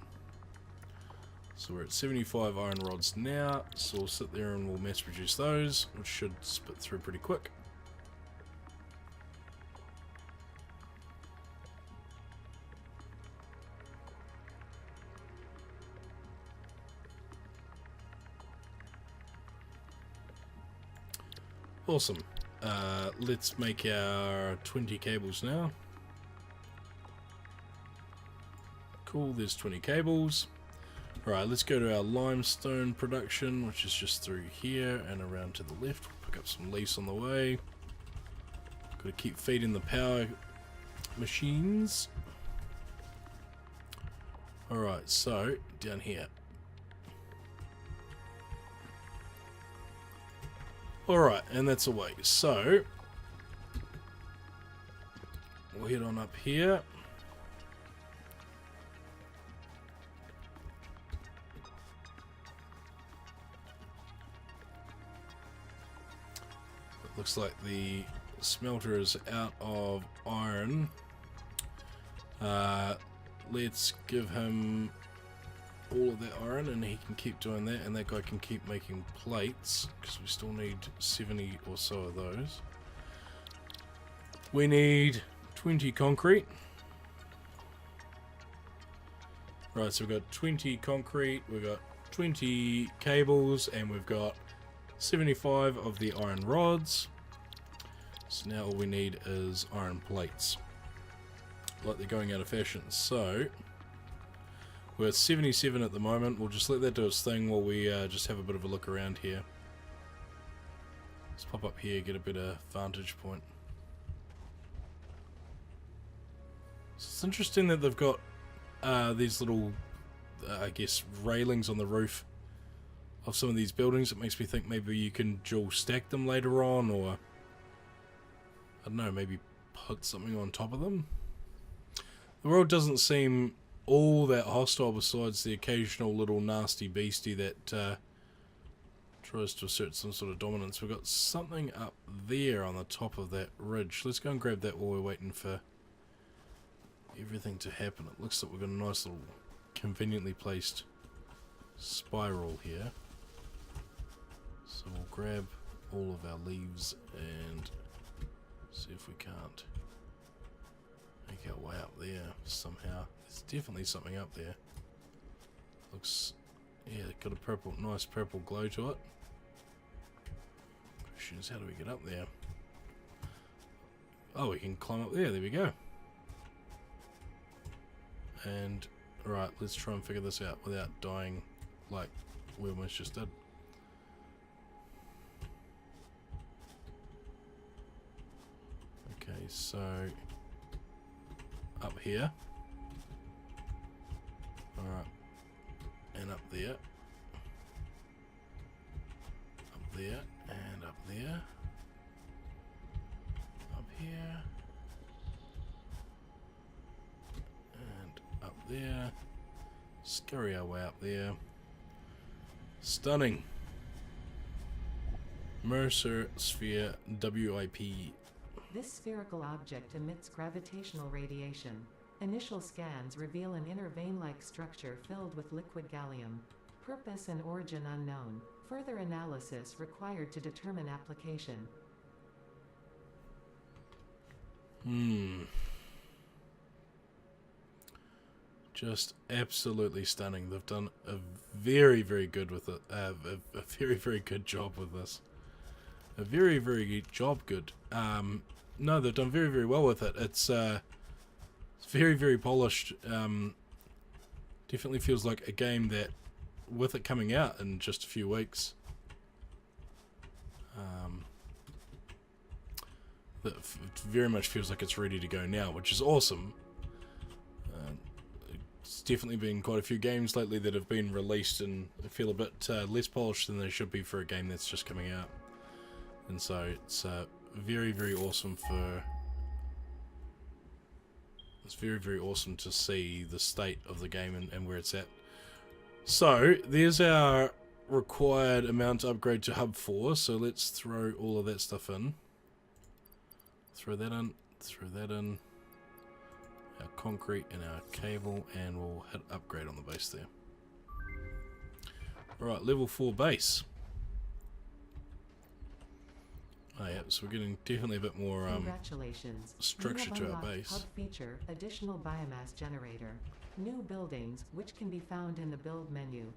So we're at 75 iron rods now, so we'll sit there and we'll mass produce those, which should spit through pretty quick. Awesome. Let's make our 20 cables now. Cool, there's 20 cables. Alright, let's go to our limestone production, which is just through here and around to the left. We'll pick up some leaves on the way. Got to keep feeding the power machines. Alright, so down here. Alright, and that's away. So we'll head on up here. Looks like the smelter is out of iron. Let's give him all of that iron and he can keep doing that, and that guy can keep making plates because we still need 70 or so of those. We need 20 concrete. Right, so we've got 20 concrete, we've got 20 cables, and we've got 75 of the iron rods. So now all we need is iron plates. Like they're going out of fashion. So we're at 77 at the moment. We'll just let that do its thing while we just have a bit of a look around here. Let's pop up here, get a better vantage point. So it's interesting that they've got these little, I guess, railings on the roof of some of these buildings. It makes me think maybe you can dual stack them later on, or I don't know, maybe put something on top of them. The world doesn't seem all that hostile, besides the occasional little nasty beastie that tries to assert some sort of dominance. We've got something up there on the top of that ridge. Let's go and grab that while we're waiting for everything to happen. It looks like we've got a nice little conveniently placed spiral here. So we'll grab all of our leaves and see if we can't make our way up there somehow. There's definitely something up there. Looks, yeah, got a purple, nice purple glow to it. Question is, how do we get up there? Oh, we can climb up there. There we go. And right, let's try and figure this out without dying like we almost just did. Okay, so up here. Alright. And up there. Up there. And up there. Up here. And up there. Scurry our way up there. Stunning. Mercer Sphere WIP.
This spherical object emits gravitational radiation. Initial scans reveal an inner vein-like structure filled with liquid gallium. Purpose and origin unknown. Further analysis required to determine application.
Just absolutely stunning. They've done a very, very good with it. A very, very good job with this. A very, very good job. Good. No, they've done very, very well with it. It's very, very polished. Definitely feels like a game that, with it coming out in just a few weeks, that it very much feels like it's ready to go now, which is awesome. It's definitely been quite a few games lately that have been released and feel a bit less polished than they should be for a game that's just coming out. And so it's very, very awesome for... It's very, very awesome to see the state of the game and where it's at. So, there's our required amount to upgrade to Hub 4, so let's throw all of that stuff in. Throw that in, throw that in. Our concrete and our cable, and we'll hit upgrade on the base there. Alright, level 4 base. Oh yeah, so we're getting definitely a bit more
Congratulations.
structure to our base.
Hub feature, additional biomass generator. New buildings, which can be found in the build menu.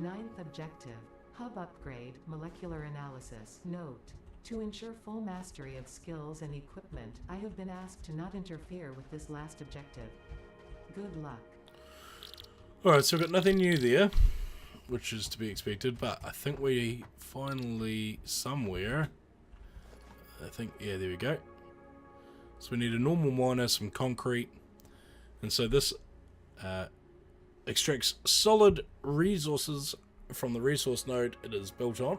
9th objective, hub upgrade, molecular analysis. Note: to ensure full mastery of skills and equipment, I have been asked to not interfere with this last objective. Good luck.
Alright, so we've got nothing new there, which is to be expected, but I think we finally, somewhere, yeah, there we go. So we need a normal miner, some concrete, and so this extracts solid resources from the resource node it is built on.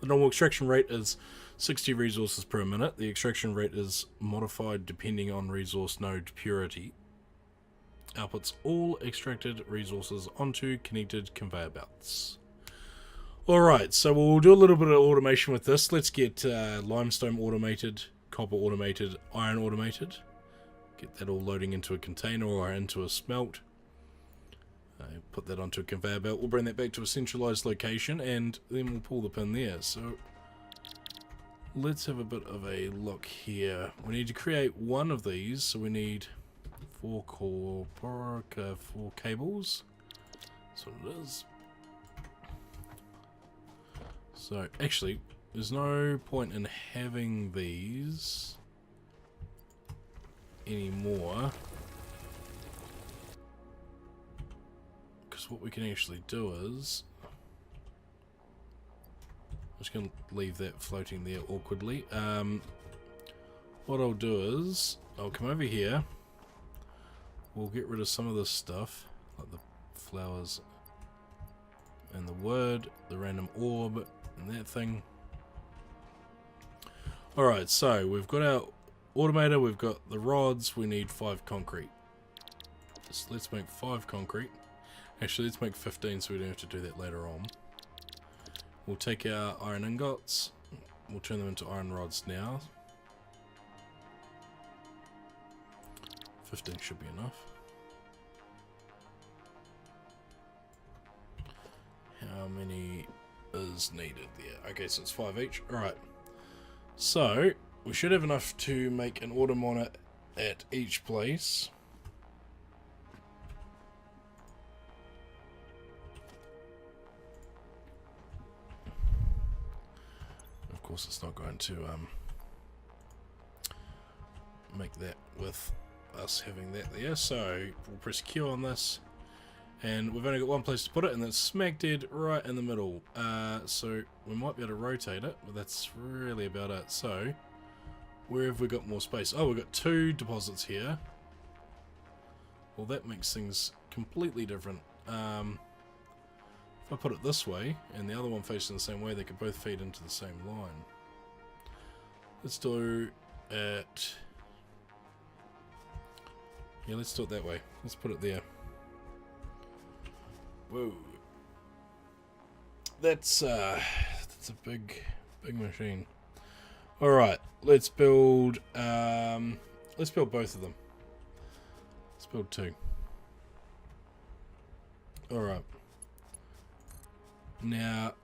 The normal extraction rate is 60 resources per minute. The extraction rate is modified depending on resource node purity. Outputs all extracted resources onto connected conveyor belts. Alright, so we'll do a little bit of automation with this. Let's get limestone automated, copper automated, iron automated. Get that all loading into a container or into a smelt. Put that onto a conveyor belt. We'll bring that back to a centralized location and then we'll pull the pin there. So let's have a bit of a look here. We need to create one of these, so we need 4 cables. That's what it is. So actually, there's no point in having these anymore, because what we can actually do is, I'm just going to leave that floating there awkwardly. What I'll do is I'll come over here, we'll get rid of some of this stuff like the flowers and the wood, the random orb and that thing. Alright, so we've got our automator, we've got the rods, we need 5 concrete. So let's make 5 concrete. Actually, let's make 15 so we don't have to do that later on. We'll take our iron ingots, we'll turn them into iron rods now. 15 should be enough. How many is needed there? Okay, so it's 5 each. Alright. So, we should have enough to make an auto miner at each place. Of course, it's not going to make that with us having that there. So, we'll press Q on this. And we've only got one place to put it, and that's smack dead right in the middle. So we might be able to rotate it, but that's really about it. So, where have we got more space? Oh, we've got 2 deposits here. Well, that makes things completely different. If I put it this way, and the other one facing the same way, they could both feed into the same line. Let's do it... Yeah, let's do it that way. Let's put it there. Whoa. That's a big machine. Alright, let's build both of them. Let's build 2. Alright. Now,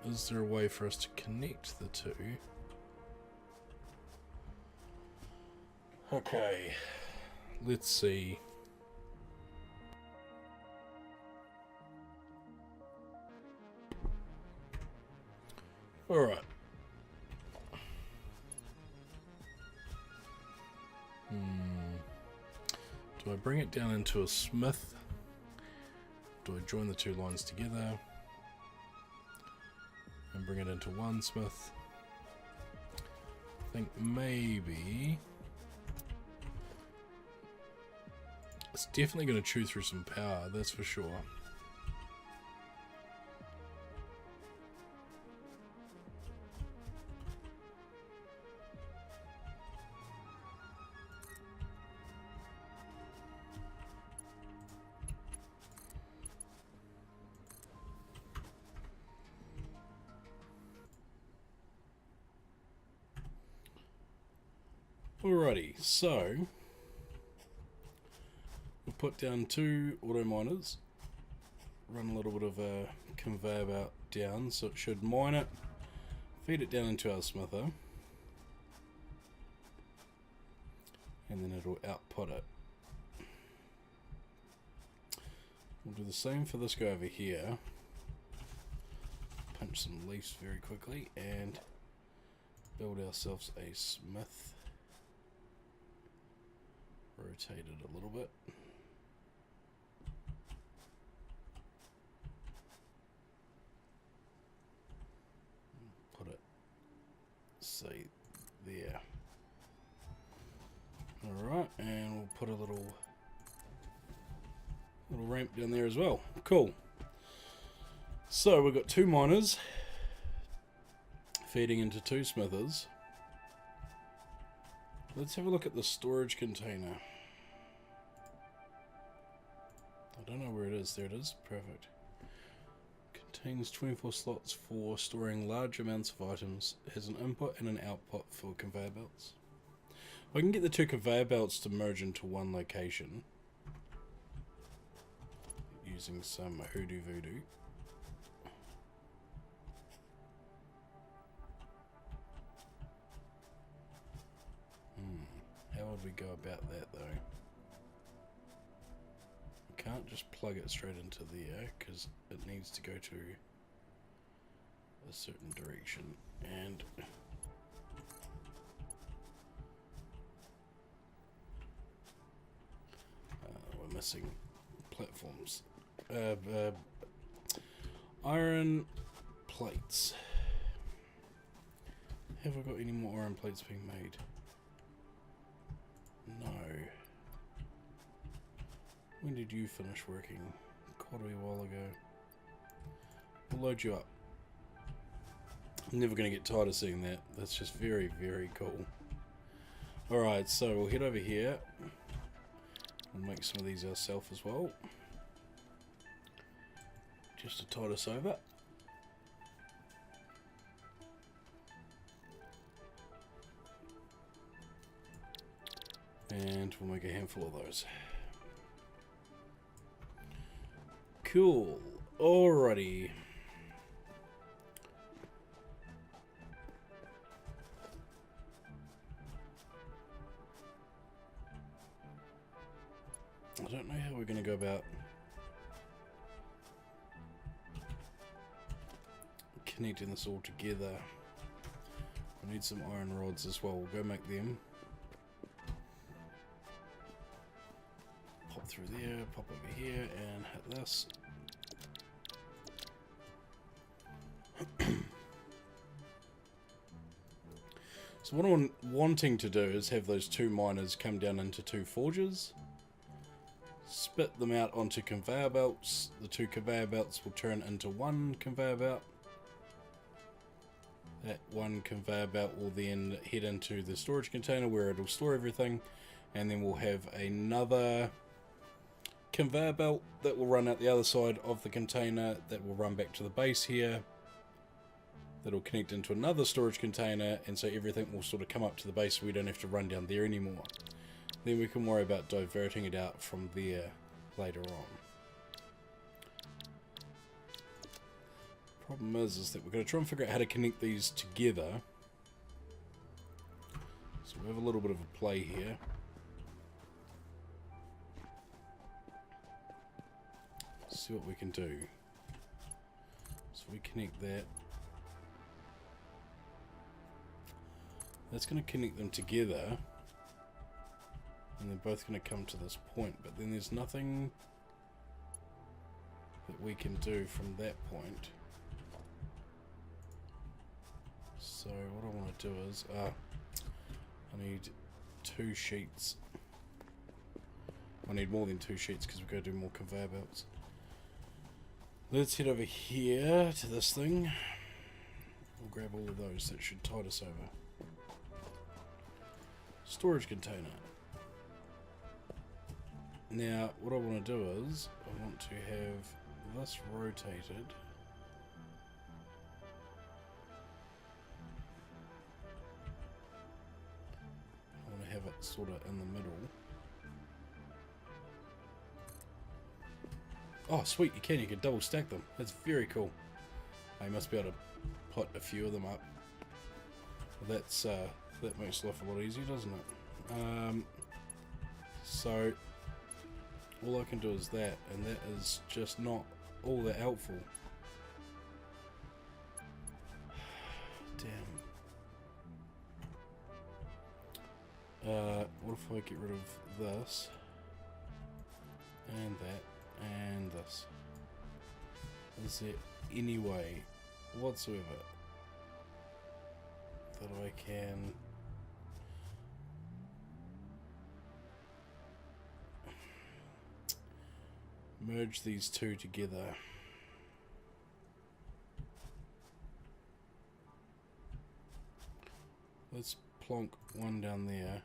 is there a way for us to connect the 2? Okay. Let's see. Alright. Do I bring it down into a smith? Do I join the 2 lines together and bring it into one smith? I think maybe it's definitely going to chew through some power, that's for sure. Alrighty, so we'll put down 2 auto miners, run a little bit of a conveyor belt down, so it should mine it, feed it down into our smither, and then it'll output it. We'll do the same for this guy over here. Punch some leaves very quickly and build ourselves a smith. Rotate it a little bit. Put it, say, there. Alright, and we'll put a little ramp down there as well. Cool. So we've got 2 miners feeding into 2 smithers. Let's have a look at the storage container. I don't know where it is. There it is. Perfect. Contains 24 slots for storing large amounts of items. It has an input and an output for conveyor belts. I can get the 2 conveyor belts to merge into one location using some hoodoo voodoo. How would we go about that though? We can't just plug it straight into there because it needs to go to a certain direction, and we're missing platforms. Iron plates. Have I got any more iron plates being made? No. When did you finish working? Quite a while ago. We'll load you up. I'm never going to get tired of seeing that. That's just very, very cool. Alright, so we'll head over here. We'll make some of these ourselves as well. Just to tide us over. And we'll make a handful of those. Cool. Alrighty. I don't know how we're going to go about connecting this all together. We need some iron rods as well. We'll go make them. Pop through there, pop over here, and hit this. So what I'm wanting to do is have those 2 miners come down into 2 forges, spit them out onto conveyor belts. The 2 conveyor belts will turn into 1 conveyor belt. That 1 conveyor belt will then head into the storage container where it'll store everything, and then we'll have another conveyor belt that will run out the other side of the container that will run back to the base here. That'll connect into another storage container, and so everything will sort of come up to the base so we don't have to run down there anymore. Then we can worry about diverting it out from there later on. Problem is that we're going to try and figure out how to connect these together. So we have a little bit of a play here. See what we can do. So we connect that. That's going to connect them together. And they're both going to come to this point. But then there's nothing that we can do from that point. So what I want to do is, I need 2 sheets. I need more than 2 sheets because we've got to do more conveyor belts. Let's head over here to this thing. We'll grab all of those. That should tide us over. Storage container. Now, what I want to do is, I want to have this rotated. I want to have it sort of in the middle. Oh, sweet, you can double stack them. That's very cool. I must be able to put a few of them up. That's, that makes life a lot easier, doesn't it? So, all I can do is that, and that is just not all that helpful. Damn. What if I get rid of this, and that, and this? Is there any way whatsoever that I can merge these two together? Let's plonk one down there.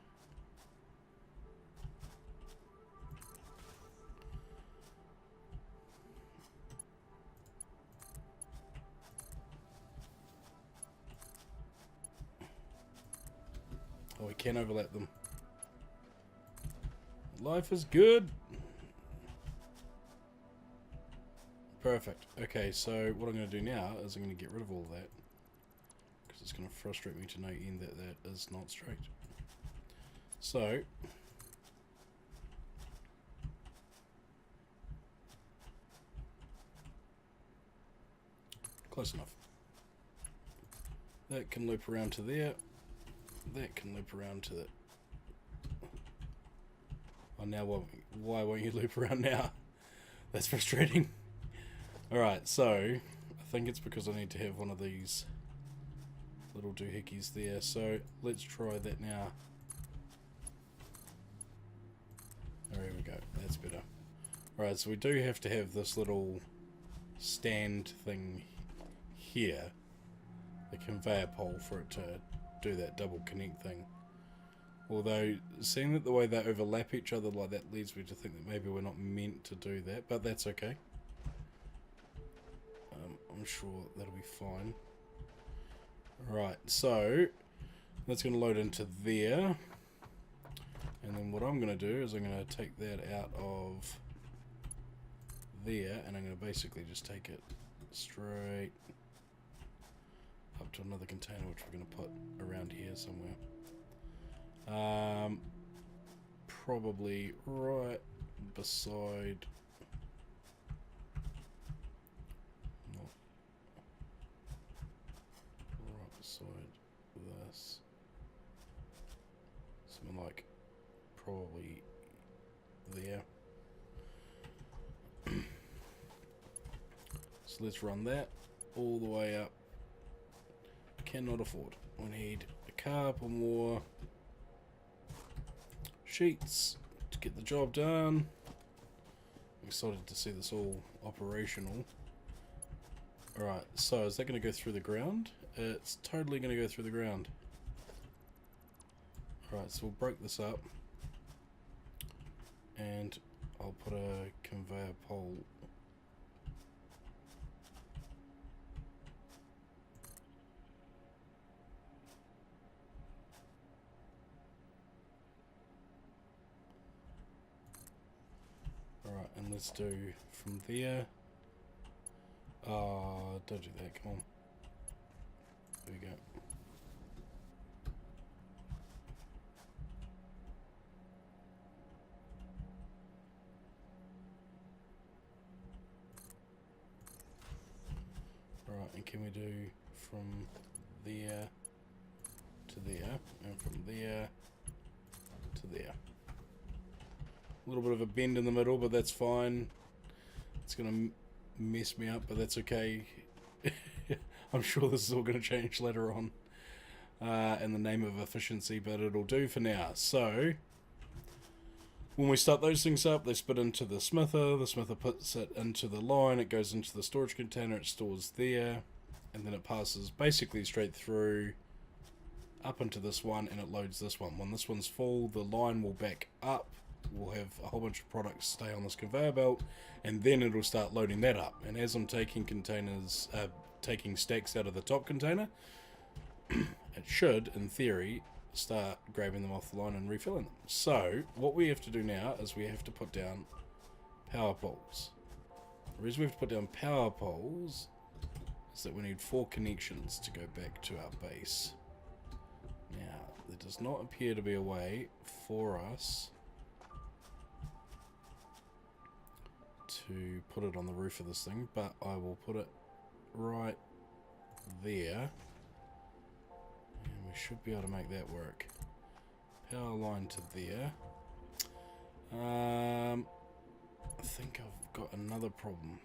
Oh, we can overlap them. Life is good. Perfect. Okay, so what I'm going to do now is I'm going to get rid of all that, because it's going to frustrate me to no end that that is not straight. So, close enough. That can loop around to there. That can loop around to that. Oh, now why won't you loop around now? That's frustrating. Alright, so I think it's because I need to have one of these little doohickeys there. So let's try that now. Oh, here we go. That's better. Alright, so we do have to have this little stand thing here, the conveyor pole, for it to do that double connect thing. Although, seeing that the way they overlap each other like that leads me to think that maybe we're not meant to do that, but that's okay. I'm sure that'll be fine. Right, so that's going to load into there. And then what I'm going to do is I'm going to take that out of there, and I'm going to basically just take it straight up to another container, which we're going to put around here somewhere. Probably right beside, not right beside this, something like probably there. So let's run that all the way up. Cannot afford. We need a couple more sheets to get the job done. I'm excited to see this all operational. Alright, so is that going to go through the ground? It's totally going to go through the ground. Alright, so we'll break this up. and I'll put a conveyor pole. Alright, and let's do from there. Don't do that, come on. There we go. Alright, and can we do from there to there, and from there to there. A little bit of a bend in the middle, but that's fine. It's going to mess me up, but that's okay. I'm sure this is all going to change later on in the name of efficiency, but it'll do for now. So, when we start those things up, they spit into the smither puts it into the line, it goes into the storage container, it stores there, and then it passes basically straight through up into this one, and it loads this one. When this one's full, the line will back up. We'll have a whole bunch of products stay on this conveyor belt, and then it'll start loading that up. And as I'm taking containers, taking stacks out of the top container, it should, in theory, start grabbing them off the line and refilling them. So, what we have to do now is we have to put down power poles. The reason we have to put down power poles is that we need 4 connections to go back to our base. Now, there does not appear to be a way for us to put it on the roof of this thing, but I will put it right there, and we should be able to make that work. Power line to there. I think I've got another problem.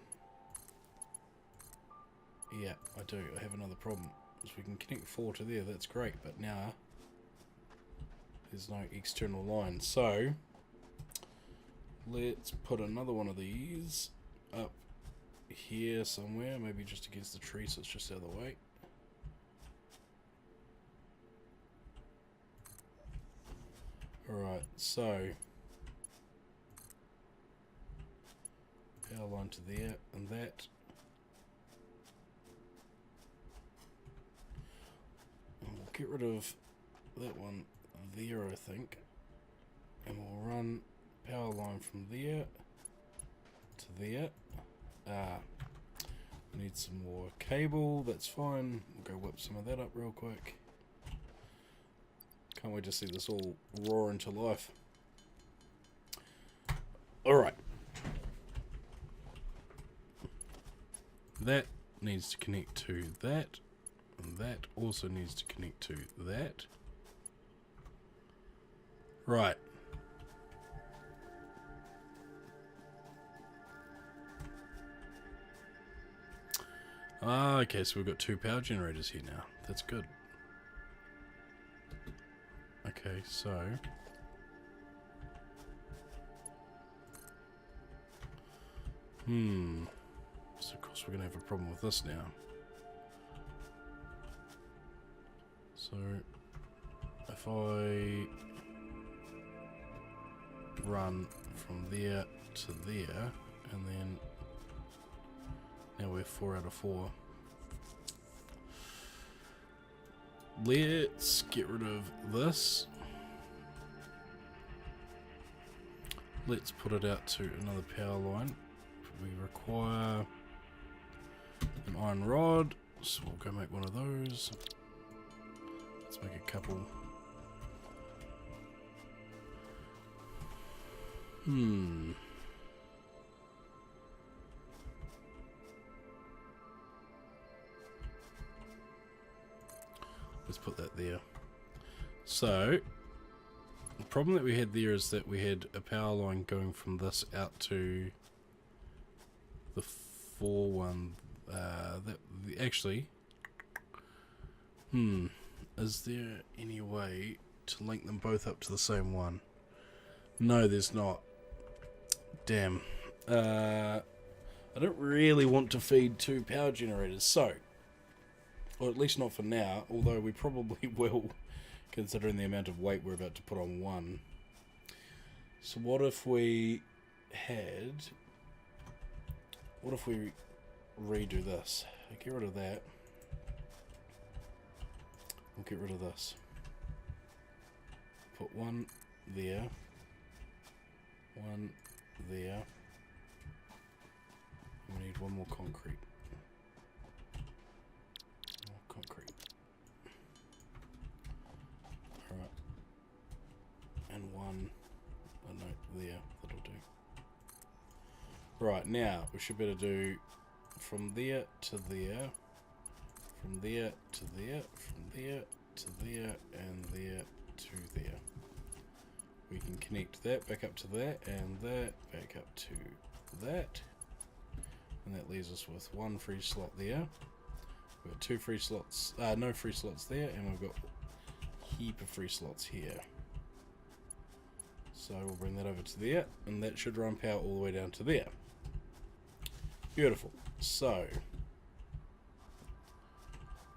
Yeah, I do. I have another problem. So we can connect 4 to there, that's great, but now there's no external line. So let's put another one of these up here somewhere, maybe just against the tree so it's just out of the way. Alright, so power line to there and that. And we'll get rid of that one there, I think, and we'll run power line from there to there. We need some more cable, that's fine. We'll go whip some of that up real quick. Can't wait to see this all roar into life. Alright. That needs to connect to that. And that also needs to connect to that. Right. Okay, so we've got 2 power generators here now. That's good. Okay, so so of course we're gonna have a problem with this now. So if I run from there to there, and then now we're 4 out of 4. Let's get rid of this. Let's put it out to another power line. We require an iron rod, so we'll go make one of those. Let's make a couple. Let's put that there. So, the problem that we had there is that we had a power line going from this out to the 4 one. Actually, is there any way to link them both up to the same one? No, there's not. Damn. I don't really want to feed 2 power generators, so, or at least not for now, although we probably will, considering the amount of weight we're about to put on one. So what if we had... What if we redo this? Get rid of that. We'll get rid of this. Put one there. One there. We need one more concrete. More concrete. Alright. And one... Oh no, there. That'll do. Right, now we should better do from there to there. From there to there. From there to there. And there to there. We can connect that back up to that, and that back up to that. And that leaves us with one free slot there. We've got 2 free slots, no free slots there, and we've got a heap of free slots here. So we'll bring that over to there, and that should run power all the way down to there. Beautiful. So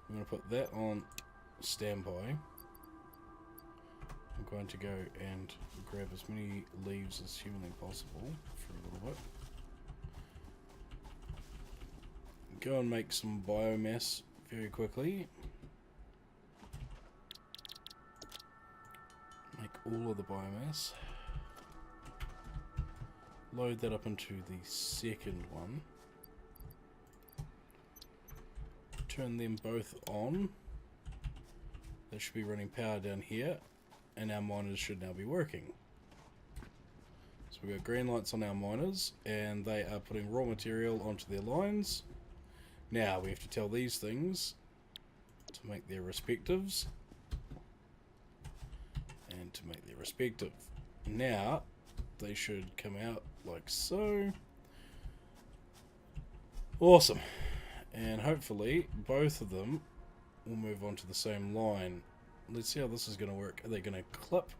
I'm going to put that on standby. I'm going to go and grab as many leaves as humanly possible for a little bit. Go and make some biomass very quickly. Make all of the biomass. Load that up into the second one. Turn them both on. They should be running power down here. And our miners should now be working. So we've got green lights on our miners, and they are putting raw material onto their lines. Now we have to tell these things to make their respectives, and to make their respective. Now they should come out like so. Awesome. And hopefully both of them will move on to the same line. Let's see how this is going to work. Are they going to clip?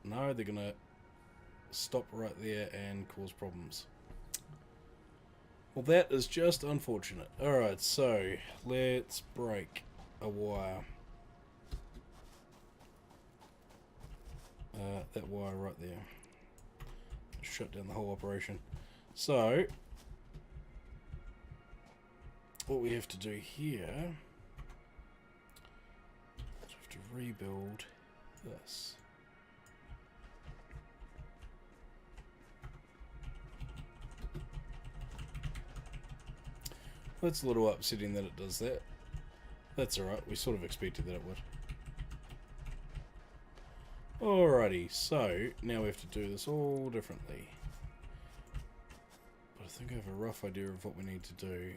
No, they're going to stop right there and cause problems. Well, that is just unfortunate. Alright, so let's break a wire. That wire right there. Shut down the whole operation. So, what we have to do here... to rebuild this. That's a little upsetting that it does that. That's alright, we sort of expected that it would. Alrighty, so now we have to do this all differently. But I think I have a rough idea of what we need to do.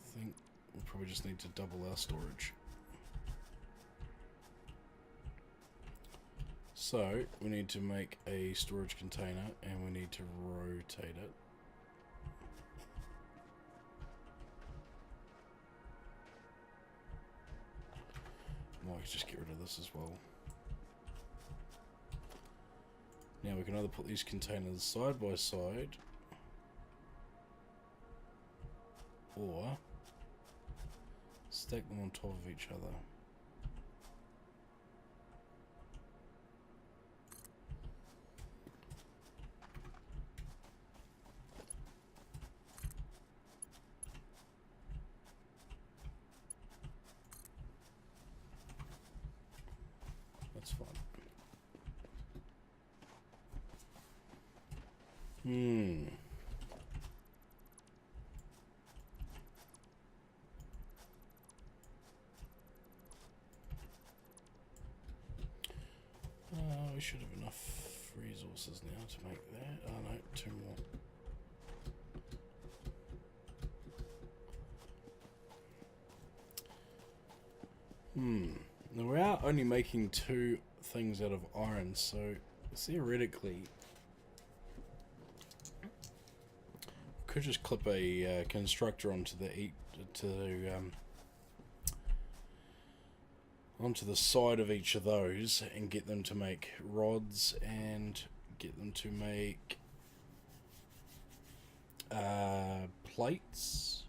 I think we'll probably just need to double our storage. So, we need to make a storage container, and we need to rotate it. Might just get rid of this as well. Now we can either put these containers side by side, or stack them on top of each other. That's fine. We should have enough resources now to make that. Oh no, 2 more. Now we are only making 2 things out of iron, so theoretically could just clip a constructor onto the side of each of those and get them to make rods and get them to make plates.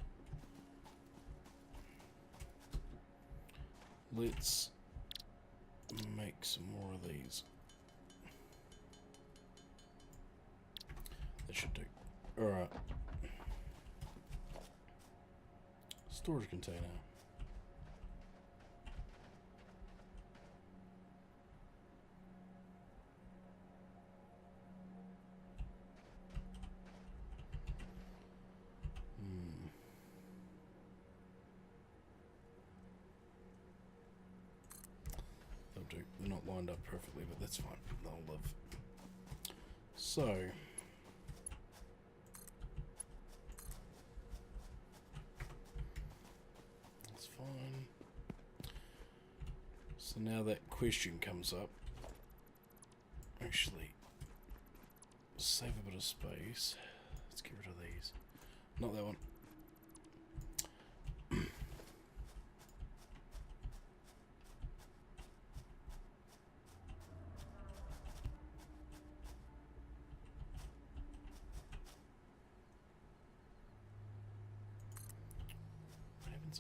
Let's make some more of these. That should do. Alright. Storage container. They'll do. They're not lined up perfectly, but that's fine. They'll live. So... fine. So now that question comes up. Actually, save a bit of space. Let's get rid of these. Not that one.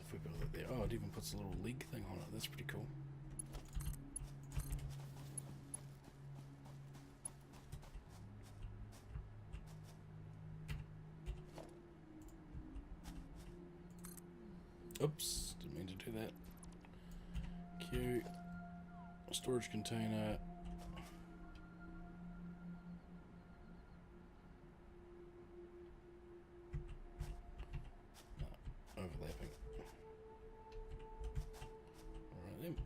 If we build it there. Oh, it even puts a little leg thing on it. That's pretty cool. Oops, didn't mean to do that. Q. Storage container. No, overlapping. Alright then.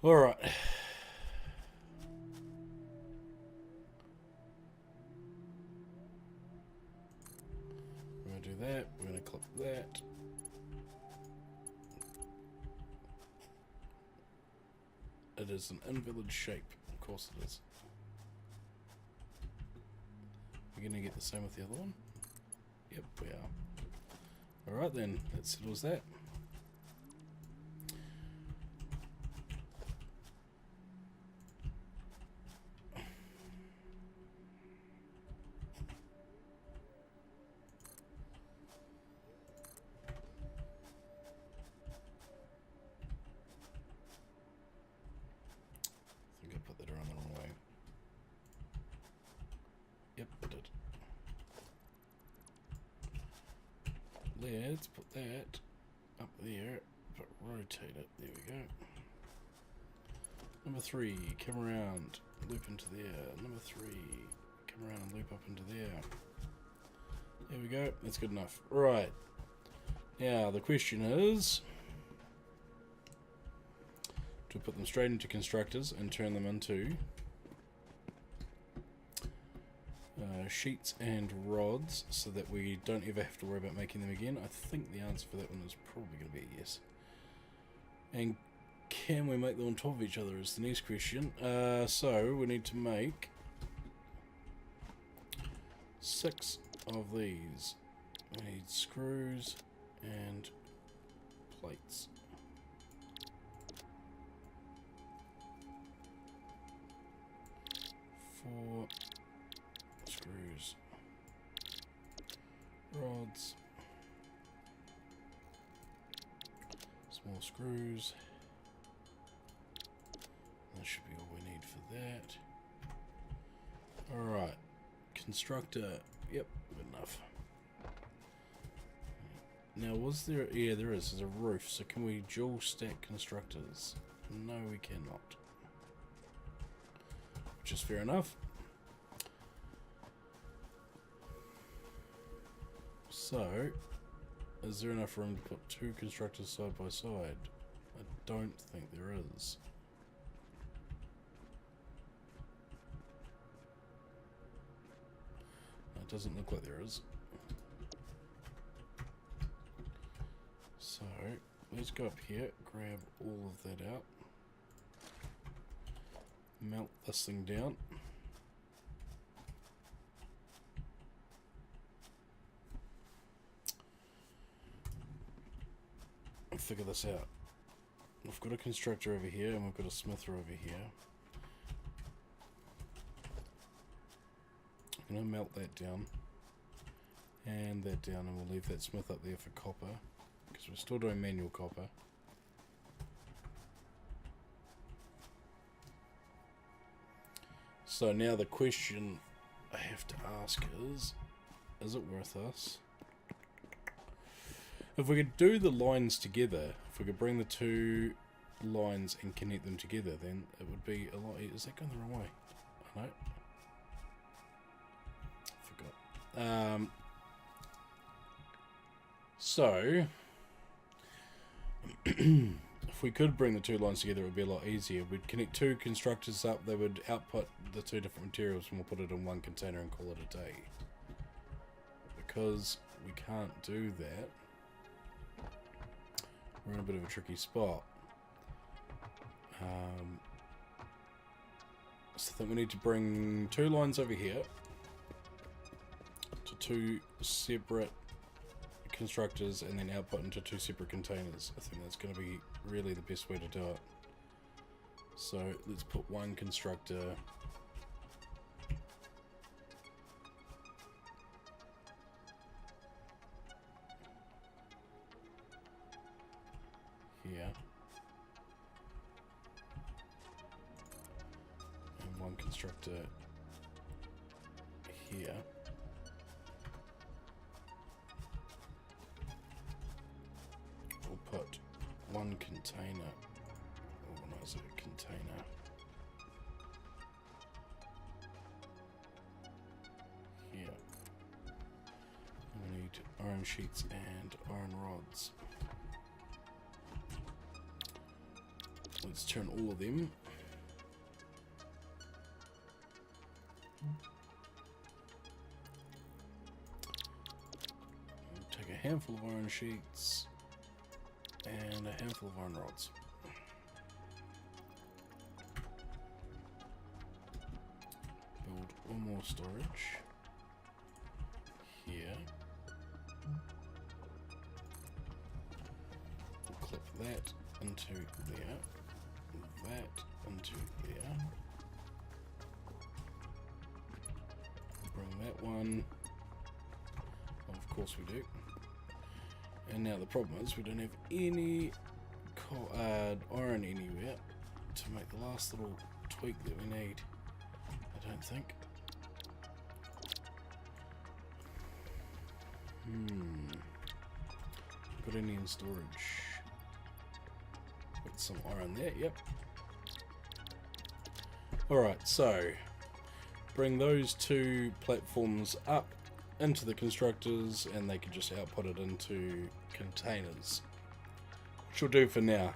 Alright. We're going to do that. We're going to clip that. It is an invalid shape. Of course it is. We're going to get the same with the other one? Yep, we are. Alright then, that settles that. Let's put that up there, but rotate it. There we go. Number 3, come around, loop into there. Number 3, come around and loop up into there. There we go. That's good enough. Right. Now the question is, do we put them straight into constructors and turn them into sheets and rods so that we don't ever have to worry about making them again? I think the answer for that one is probably going to be a yes. And can we make them on top of each other is the next question. So we need to make 6 of these. We need screws and plates. 4 screws, rods, small screws. That should be all we need for that. Alright, constructor, yep, good enough. Now was there, yeah there is, there's a roof, so can we dual stack constructors? No we cannot. Which is fair enough. So, is there enough room to put 2 constructors side by side? I don't think there is. No, it doesn't look like there is. So, let's go up here, grab all of that out. Melt this thing down. Figure this out. We've got a constructor over here and we've got a smither over here. I'm going to melt that down And that down, and we'll leave that smith up there for copper, because we're still doing manual copper. So now the question I have to ask is it worth us? If we could do the lines together, if we could bring the two lines and connect them together, then it would be a lot easier. Is that going the wrong way? I know. Forgot. So, if we could bring the two lines together, it would be a lot easier. We'd connect two constructors up, they would output the two different materials, and we'll put it in one container and call it a day. Because we can't do that, we're in a bit of a tricky spot. So I think we need to bring two lines over here to two separate constructors and then output into two separate containers. I think that's going to be really the best way to do it. So let's put one constructor here and one constructor here. We'll put one container, organize a container here. We need iron sheets and iron rods. Let's turn all of them. We'll take a handful of iron sheets and a handful of iron rods. Build one more storage here. We'll clip that into there, that into there. Bring that one. Well, of course we do. And now the problem is we don't have any iron anywhere to make the last little tweak that we need. I don't think. Got any in storage? Got some iron there, yep. Alright, so bring those two platforms up into the constructors and they can just output it into containers, which we'll do for now.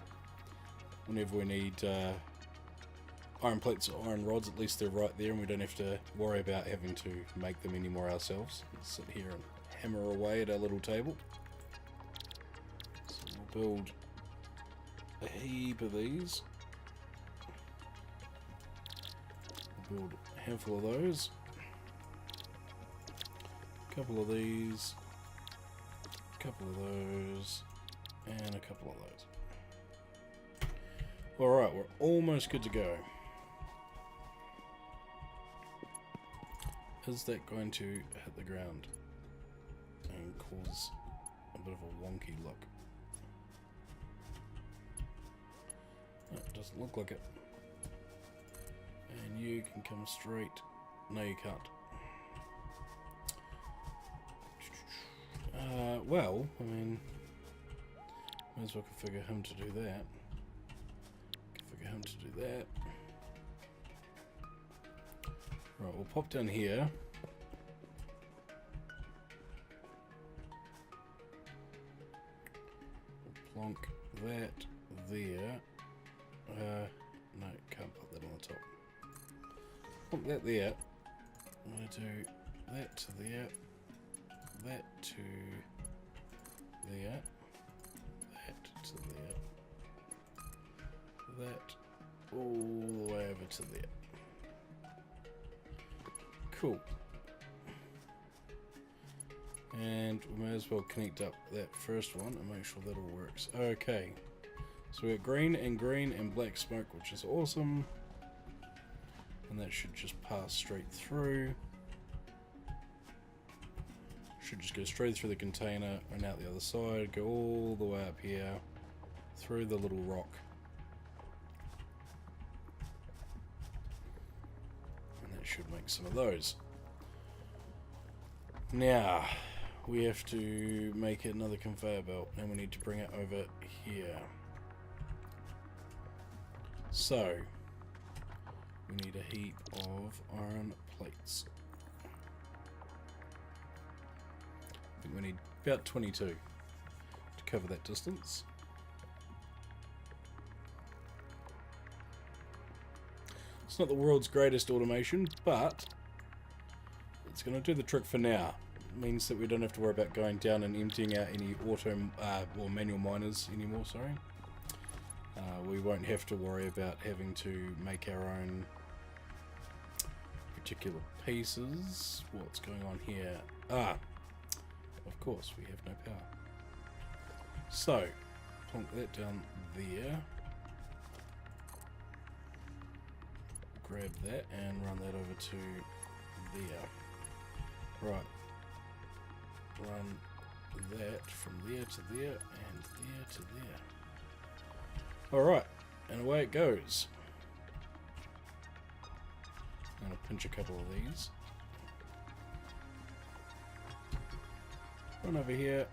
Whenever we need iron plates or iron rods, at least they're right there and we don't have to worry about having to make them anymore ourselves. Let's sit here and hammer away at our little table. So we'll build a heap of these. We'll build a handful of those. A couple of these. A couple of those. And a couple of those. Alright, we're almost good to go. Is that going to hit the ground and cause a bit of a wonky look? No, it doesn't look like it. And you can come straight. No, you can't. Well, I mean, might as well configure him to do that. Configure him to do that. Right, we'll pop down here. We'll plonk that there. No, can't put that on the top. Plonk that there. I'm going to do that to there. That to there. That to there. That all the way over to there. Cool. And we may as well connect up that first one and make sure that all works. Okay. So we got green and black smoke, which is awesome. And that should just pass straight through. Should just go straight through the container and out the other side, go all the way up here, through the little rock. And that should make some of those. Now, we have to make another conveyor belt, and we need to bring it over here. So, we need a heap of iron plates. I think we need about 22 to cover that distance. It's not the world's greatest automation, but it's going to do the trick for now. It means that we don't have to worry about going down and emptying out any auto or manual miners anymore, sorry. We won't have to worry about having to make our own particular pieces. What's going on here? Of course, we have no power. So, plonk that down there. Grab that and run that over to there. Right. Run that from there to there and there to there. Alright, and away it goes. I'm going to pinch a couple of these. Run over here.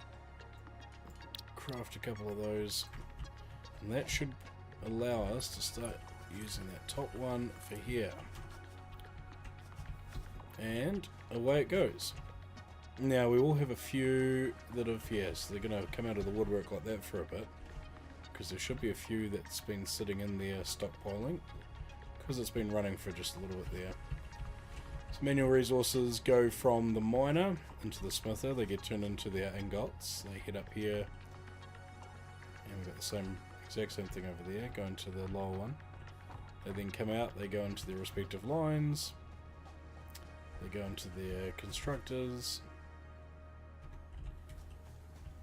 Craft a couple of those. And that should allow us to start using that top one for here. And away it goes. Now we will have a few that have, yes, they're going to come out of the woodwork like that for a bit. Because there should be a few that's been sitting in there stockpiling. Because it's been running for just a little bit there. So manual resources go from the miner into the smither. They get turned into their ingots. They head up here. And we've got the exact same thing over there. Go into the lower one. They then come out. They go into their respective lines. They go into their constructors.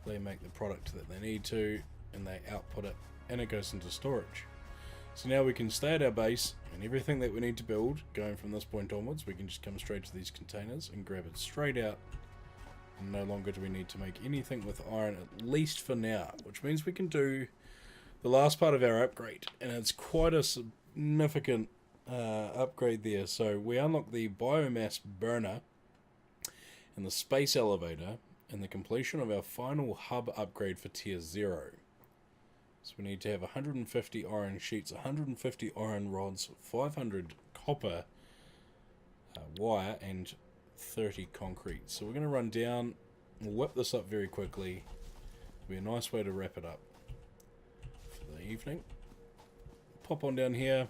They make the product that they need to. And they output it, and it goes into storage. So now we can stay at our base, and everything that we need to build, going from this point onwards, we can just come straight to these containers and grab it straight out. And no longer do we need to make anything with iron, at least for now, which means we can do the last part of our upgrade, and it's quite a significant upgrade there. So we unlock the biomass burner and the space elevator, and the completion of our final hub upgrade for tier 0. So we need to have 150 iron sheets, 150 iron rods, 500 copper wire, and 30 concrete. So we're going to run down, we'll whip this up very quickly. It'll be a nice way to wrap it up for the evening. Pop on down here,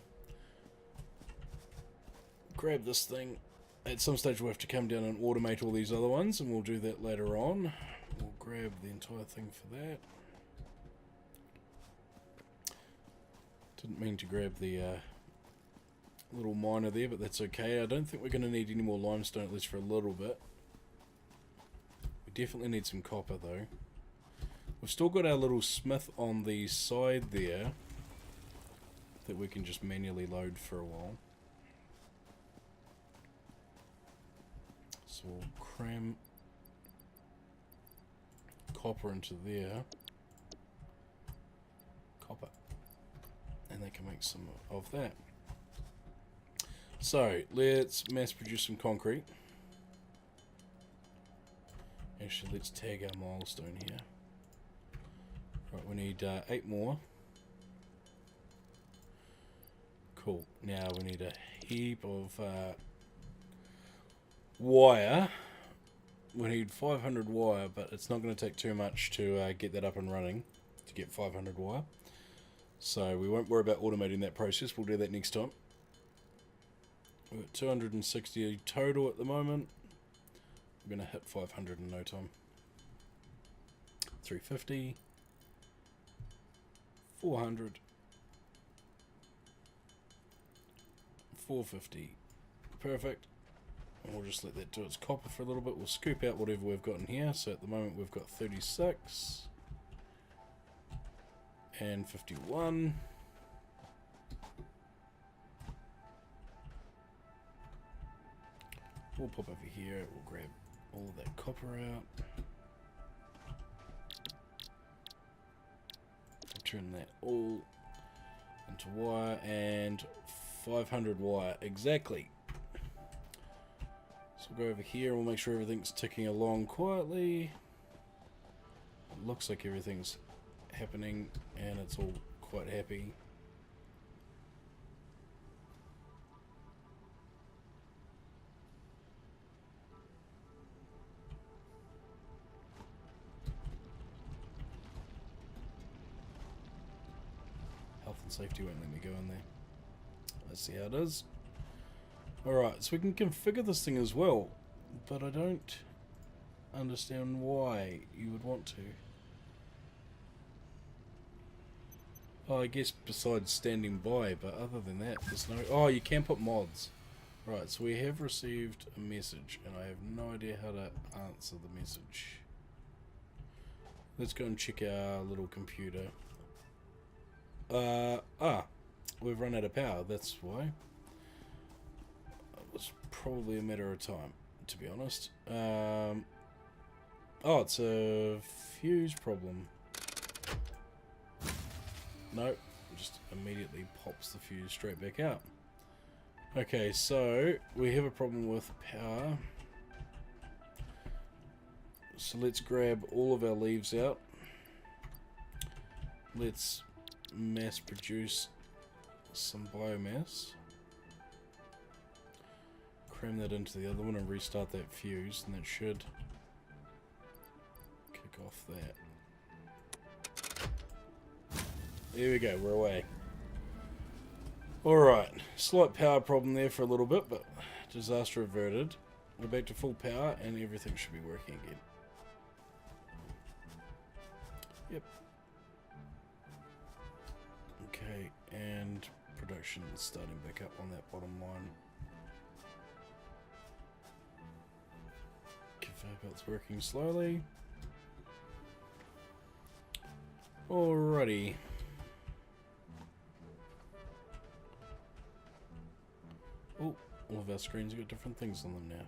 grab this thing. At some stage we'll have to come down and automate all these other ones, and we'll do that later on. We'll grab the entire thing for that. Didn't mean to grab the little miner there, but that's okay. I don't think we're going to need any more limestone, at least for a little bit. We definitely need some copper though. We've still got our little smith on the side there that we can just manually load for a while. So we'll cram copper into there. Copper. And they can make some of that. So, let's mass produce some concrete. Actually, let's tag our milestone here. Right, we need 8 more. Cool. Now we need a heap of wire. We need 500 wire, but it's not going to take too much to get that up and running, to get 500 wire. So we won't worry about automating that process. We'll do that next time. We've got 260 total at the moment. We're going to hit 500 in no time. 350. 400. 450. Perfect. And we'll just let that do its copper for a little bit. We'll scoop out whatever we've got in here. So at the moment we've got 36. And 51. We'll pop over here. We'll grab all that copper out. Turn that all into wire, and 500 wire, exactly. So we'll go over here and we'll make sure everything's ticking along quietly. It looks like everything's happening and it's all quite happy. Health and safety won't let me go in there. Let's see how it is. Alright, so we can configure this thing as well, but I don't understand why you would want to. Oh, I guess besides standing by, but other than that, there's no... Oh, you can put mods. Right, so we have received a message, and I have no idea how to answer the message. Let's go and check our little computer. We've run out of power, that's why. It was probably a matter of time, to be honest. Oh, it's a fuse problem. No, just immediately pops the fuse straight back out. Okay, so we have a problem with power. So let's grab all of our leaves out. Let's mass produce some biomass. Cram that into the other one and restart that fuse, and that should kick off that. There we go, we're away. Alright, slight power problem there for a little bit, but disaster averted. We're back to full power and everything should be working again. Yep. Okay, and production is starting back up on that bottom line. Conveyor belt's working slowly. Alrighty. Oh, all of our screens have got different things on them now.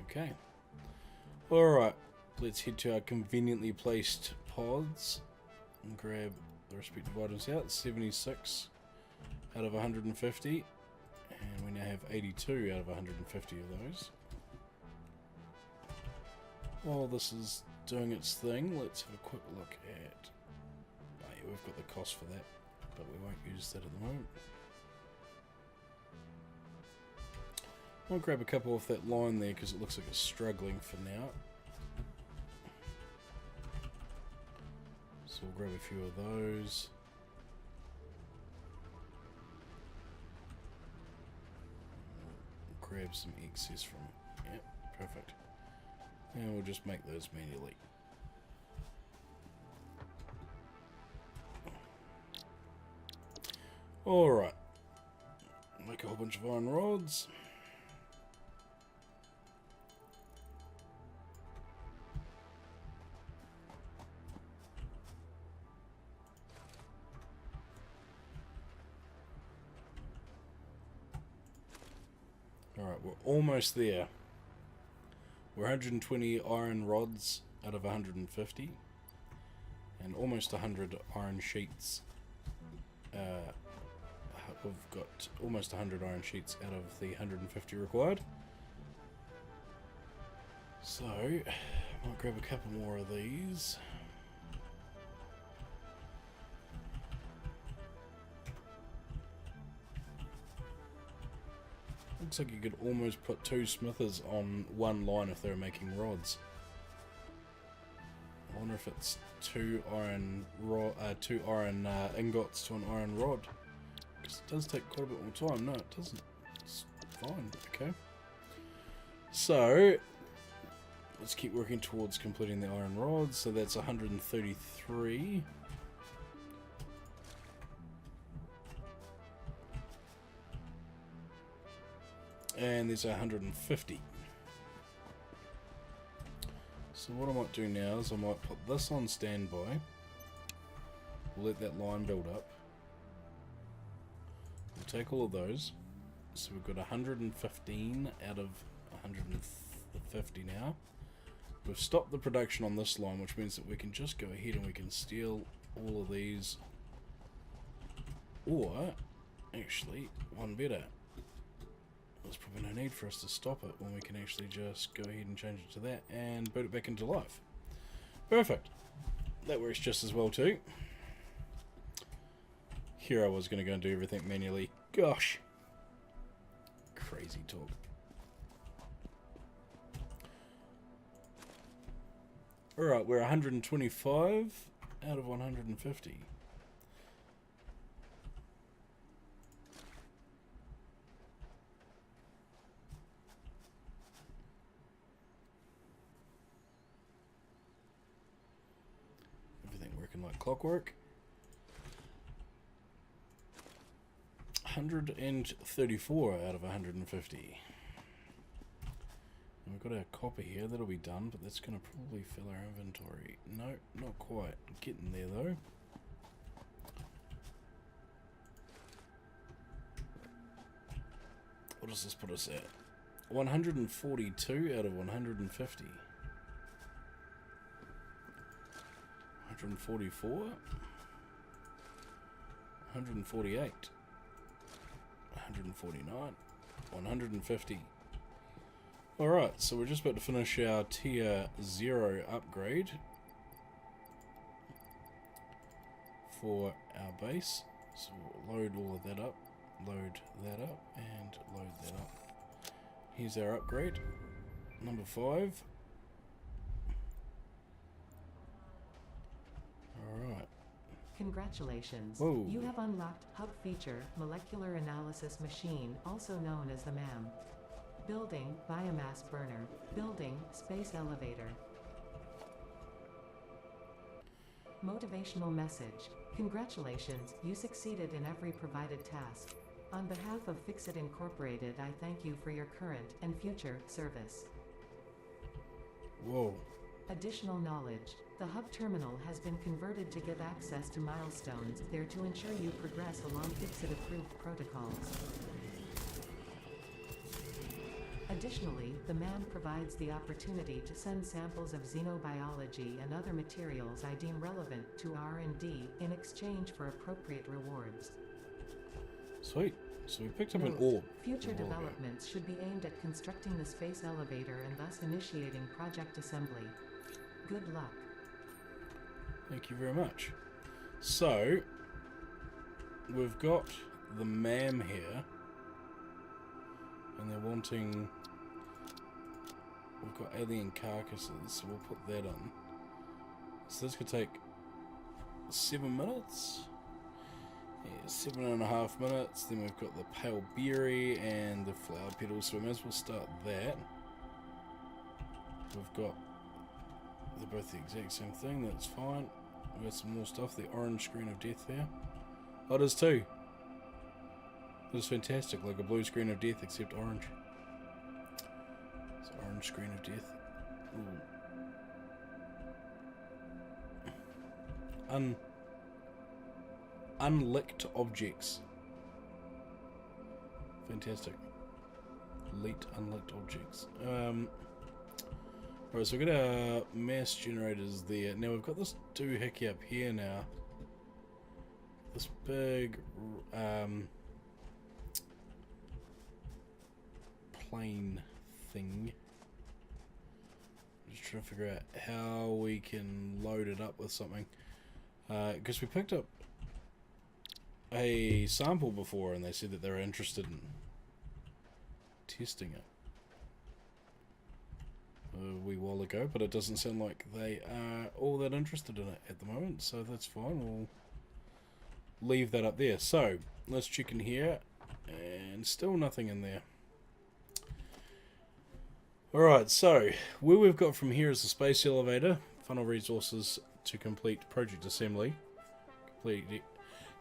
Okay. Alright, let's head to our conveniently placed pods and grab the respective items out. 76 out of 150. And we now have 82 out of 150 of those. While this is doing its thing, let's have a quick look at... Oh yeah, we've got the cost for that, but we won't use that at the moment. I'll grab a couple off that line there because it looks like it's struggling for now. So we'll grab a few of those. Grab some excess from it. Yep, perfect. And we'll just make those manually. Alright. Make a whole bunch of iron rods. Alright, we're almost there. We're 120 iron rods out of 150. And almost 100 iron sheets. We've got almost 100 iron sheets out of the 150 required. So, I'll grab a couple more of these. Looks like you could almost put 2 smithers on one line if they were making rods. I wonder if it's 2 iron ingots to an iron rod. Because it does take quite a bit more time. No, it doesn't. It's fine. Okay. So, let's keep working towards completing the iron rods. So that's 133. And there's 150. So what I might do now is I might put this on standby. We'll let that line build up. We'll take all of those. So we've got 115 out of 100. 50 now. We've stopped the production on this line, which means that we can just go ahead and we can steal all of these. Or, actually, one better. There's probably no need for us to stop it when we can actually just go ahead and change it to that and boot it back into life. Perfect. That works just as well too. Here I was going to go and do everything manually. Gosh. Crazy talk. Alright, we're 125 out of 150. Everything working like clockwork. 134 out of 150. And we've got our copper here, that'll be done, but that's going to probably fill our inventory. No, not quite. Getting there though. What does this put us at? 142 out of 150. 144. 148. 149. 150. Alright, so we're just about to finish our tier 0 upgrade for our base. So we'll load all of that up, load that up, and load that up. Here's our upgrade, number 5. Alright.
Congratulations.
Whoa.
You have unlocked Hub Feature, Molecular Analysis Machine, also known as the MAM. Building, Biomass Burner. Building, Space Elevator. Motivational message. Congratulations, you succeeded in every provided task. On behalf of Fixit Incorporated, I thank you for your current and future service.
Whoa.
Additional knowledge. The hub terminal has been converted to give access to milestones there to ensure you progress along Fixit-approved protocols. Additionally, the MAM provides the opportunity to send samples of xenobiology and other materials I deem relevant to R&D in exchange for appropriate rewards.
Sweet. So we picked up an
Note,
orb.
Future developments should be aimed at constructing the space elevator and thus initiating project assembly. Good luck.
Thank you very much. So, we've got the MAM here. And they're wanting... We've got alien carcasses, so we'll put that on. So this could take 7 minutes. Yeah, 7.5 minutes. Then we've got the pale berry and the flower petals, so we may as well start that. We've got... They're both the exact same thing, that's fine. We've got some more stuff, the orange screen of death there. Oh, it is too. It is fantastic, like a blue screen of death except orange. It's orange screen of death. Ooh. Unlicked objects. Fantastic. Elite unlicked objects. Alright, so we've got our mass generators there. Now we've got this doohickey up here now. This big plane thing. Just trying to figure out how we can load it up with something. Because we picked up a sample before and they said that they were interested in testing it a wee while ago, but it doesn't sound like they are all that interested in it at the moment, so that's fine. We'll leave that up there. So let's check in here, and still nothing in there. Alright, so where we've got from here is the space elevator, funnel resources to complete project assembly.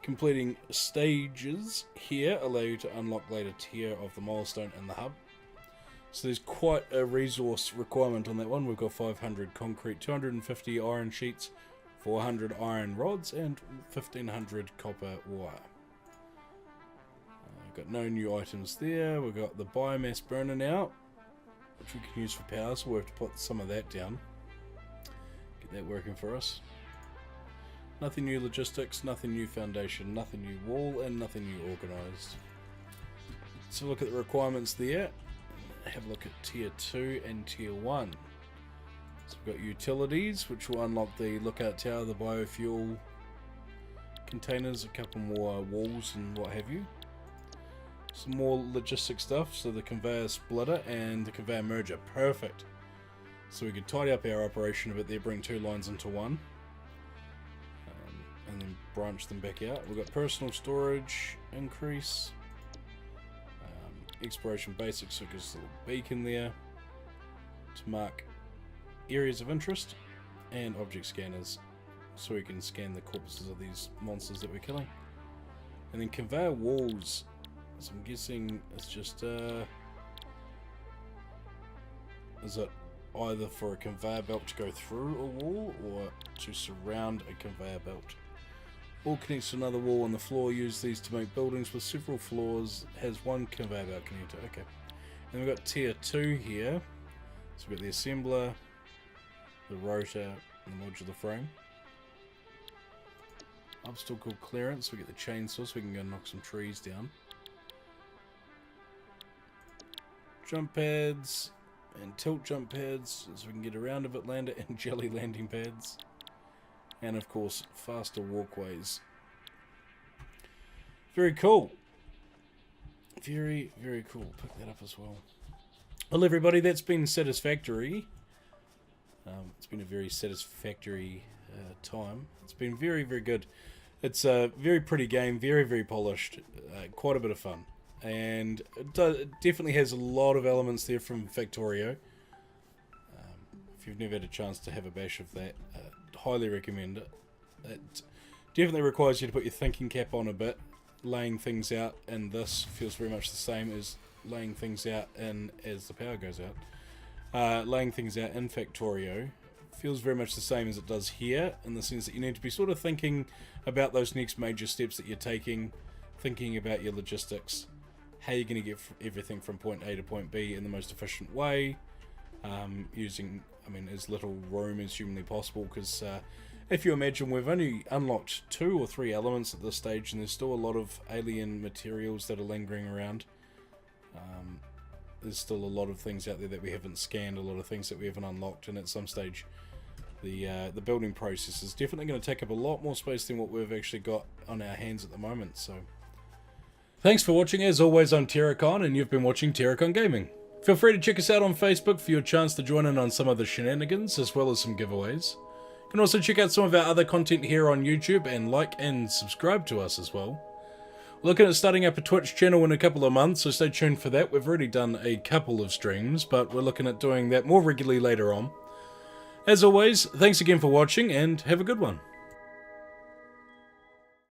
Completing stages here allow you to unlock later tier of the milestone in the hub. So there's quite a resource requirement on that one. We've got 500 concrete, 250 iron sheets, 400 iron rods, and 1500 copper wire. We've got no new items there. We've got the biomass burner now. which we can use for power, so we'll have to put some of that down. Get that working for us. Nothing new logistics, nothing new foundation, nothing new wall, and nothing new organised. So look at the requirements there. Have a look at tier 2 and tier 1. So we've got utilities, which will unlock the lookout tower, the biofuel containers, a couple more walls and what have you. Some more logistic stuff, so the conveyor splitter and the conveyor merger. Perfect. So we could tidy up our operation a bit there, bring 2 lines into one. And then branch them back out. We've got personal storage increase. Exploration basics, so there's a little beacon there to mark areas of interest, and object scanners so we can scan the corpses of these monsters that we're killing. And then conveyor walls, so I'm guessing it's just is it either for a conveyor belt to go through a wall or to surround a conveyor belt. All connects to another wall on the floor. Use these to make buildings with several floors. Has one conveyor belt connector. Okay. And we've got tier 2 here. So we've got the assembler, the rotor, and the modular frame. Obstacle clearance. We get the chainsaw so we can go knock some trees down. Jump pads and tilt jump pads so we can get around a bit, lander, and jelly landing pads. And of course, faster walkways. Very cool. Very, very cool. Pick that up as well. Well, everybody, that's been Satisfactory. It's been a very satisfactory time. It's been very, very good. It's a very pretty game, very, very polished. Quite a bit of fun. And it definitely has a lot of elements there from Factorio. If you've never had a chance to have a bash of that, highly recommend it. It definitely requires you to put your thinking cap on a bit. Laying things out, and this feels very much the same as laying things out in as the power goes out. Laying things out in Factorio feels very much the same as it does here, in the sense that you need to be sort of thinking about those next major steps that you're taking, thinking about your logistics, how you're going to get everything from point A to point B in the most efficient way, using, as little room as humanly possible, because if you imagine, we've only unlocked 2 or 3 elements at this stage, and there's still a lot of alien materials that are lingering around. There's still a lot of things out there that we haven't scanned, a lot of things that we haven't unlocked, and at some stage the building process is definitely going to take up a lot more space than what we've actually got on our hands at the moment. So, thanks for watching. As always, I'm Terrorconn, and you've been watching Terrorconn Gaming. Feel free to check us out on Facebook for your chance to join in on some of the shenanigans, as well as some giveaways. You can also check out some of our other content here on YouTube, and like and subscribe to us as well. We're looking at starting up a Twitch channel in a couple of months, so stay tuned for that. We've already done a couple of streams, but we're looking at doing that more regularly later on. As always, thanks again for watching, and have a good one.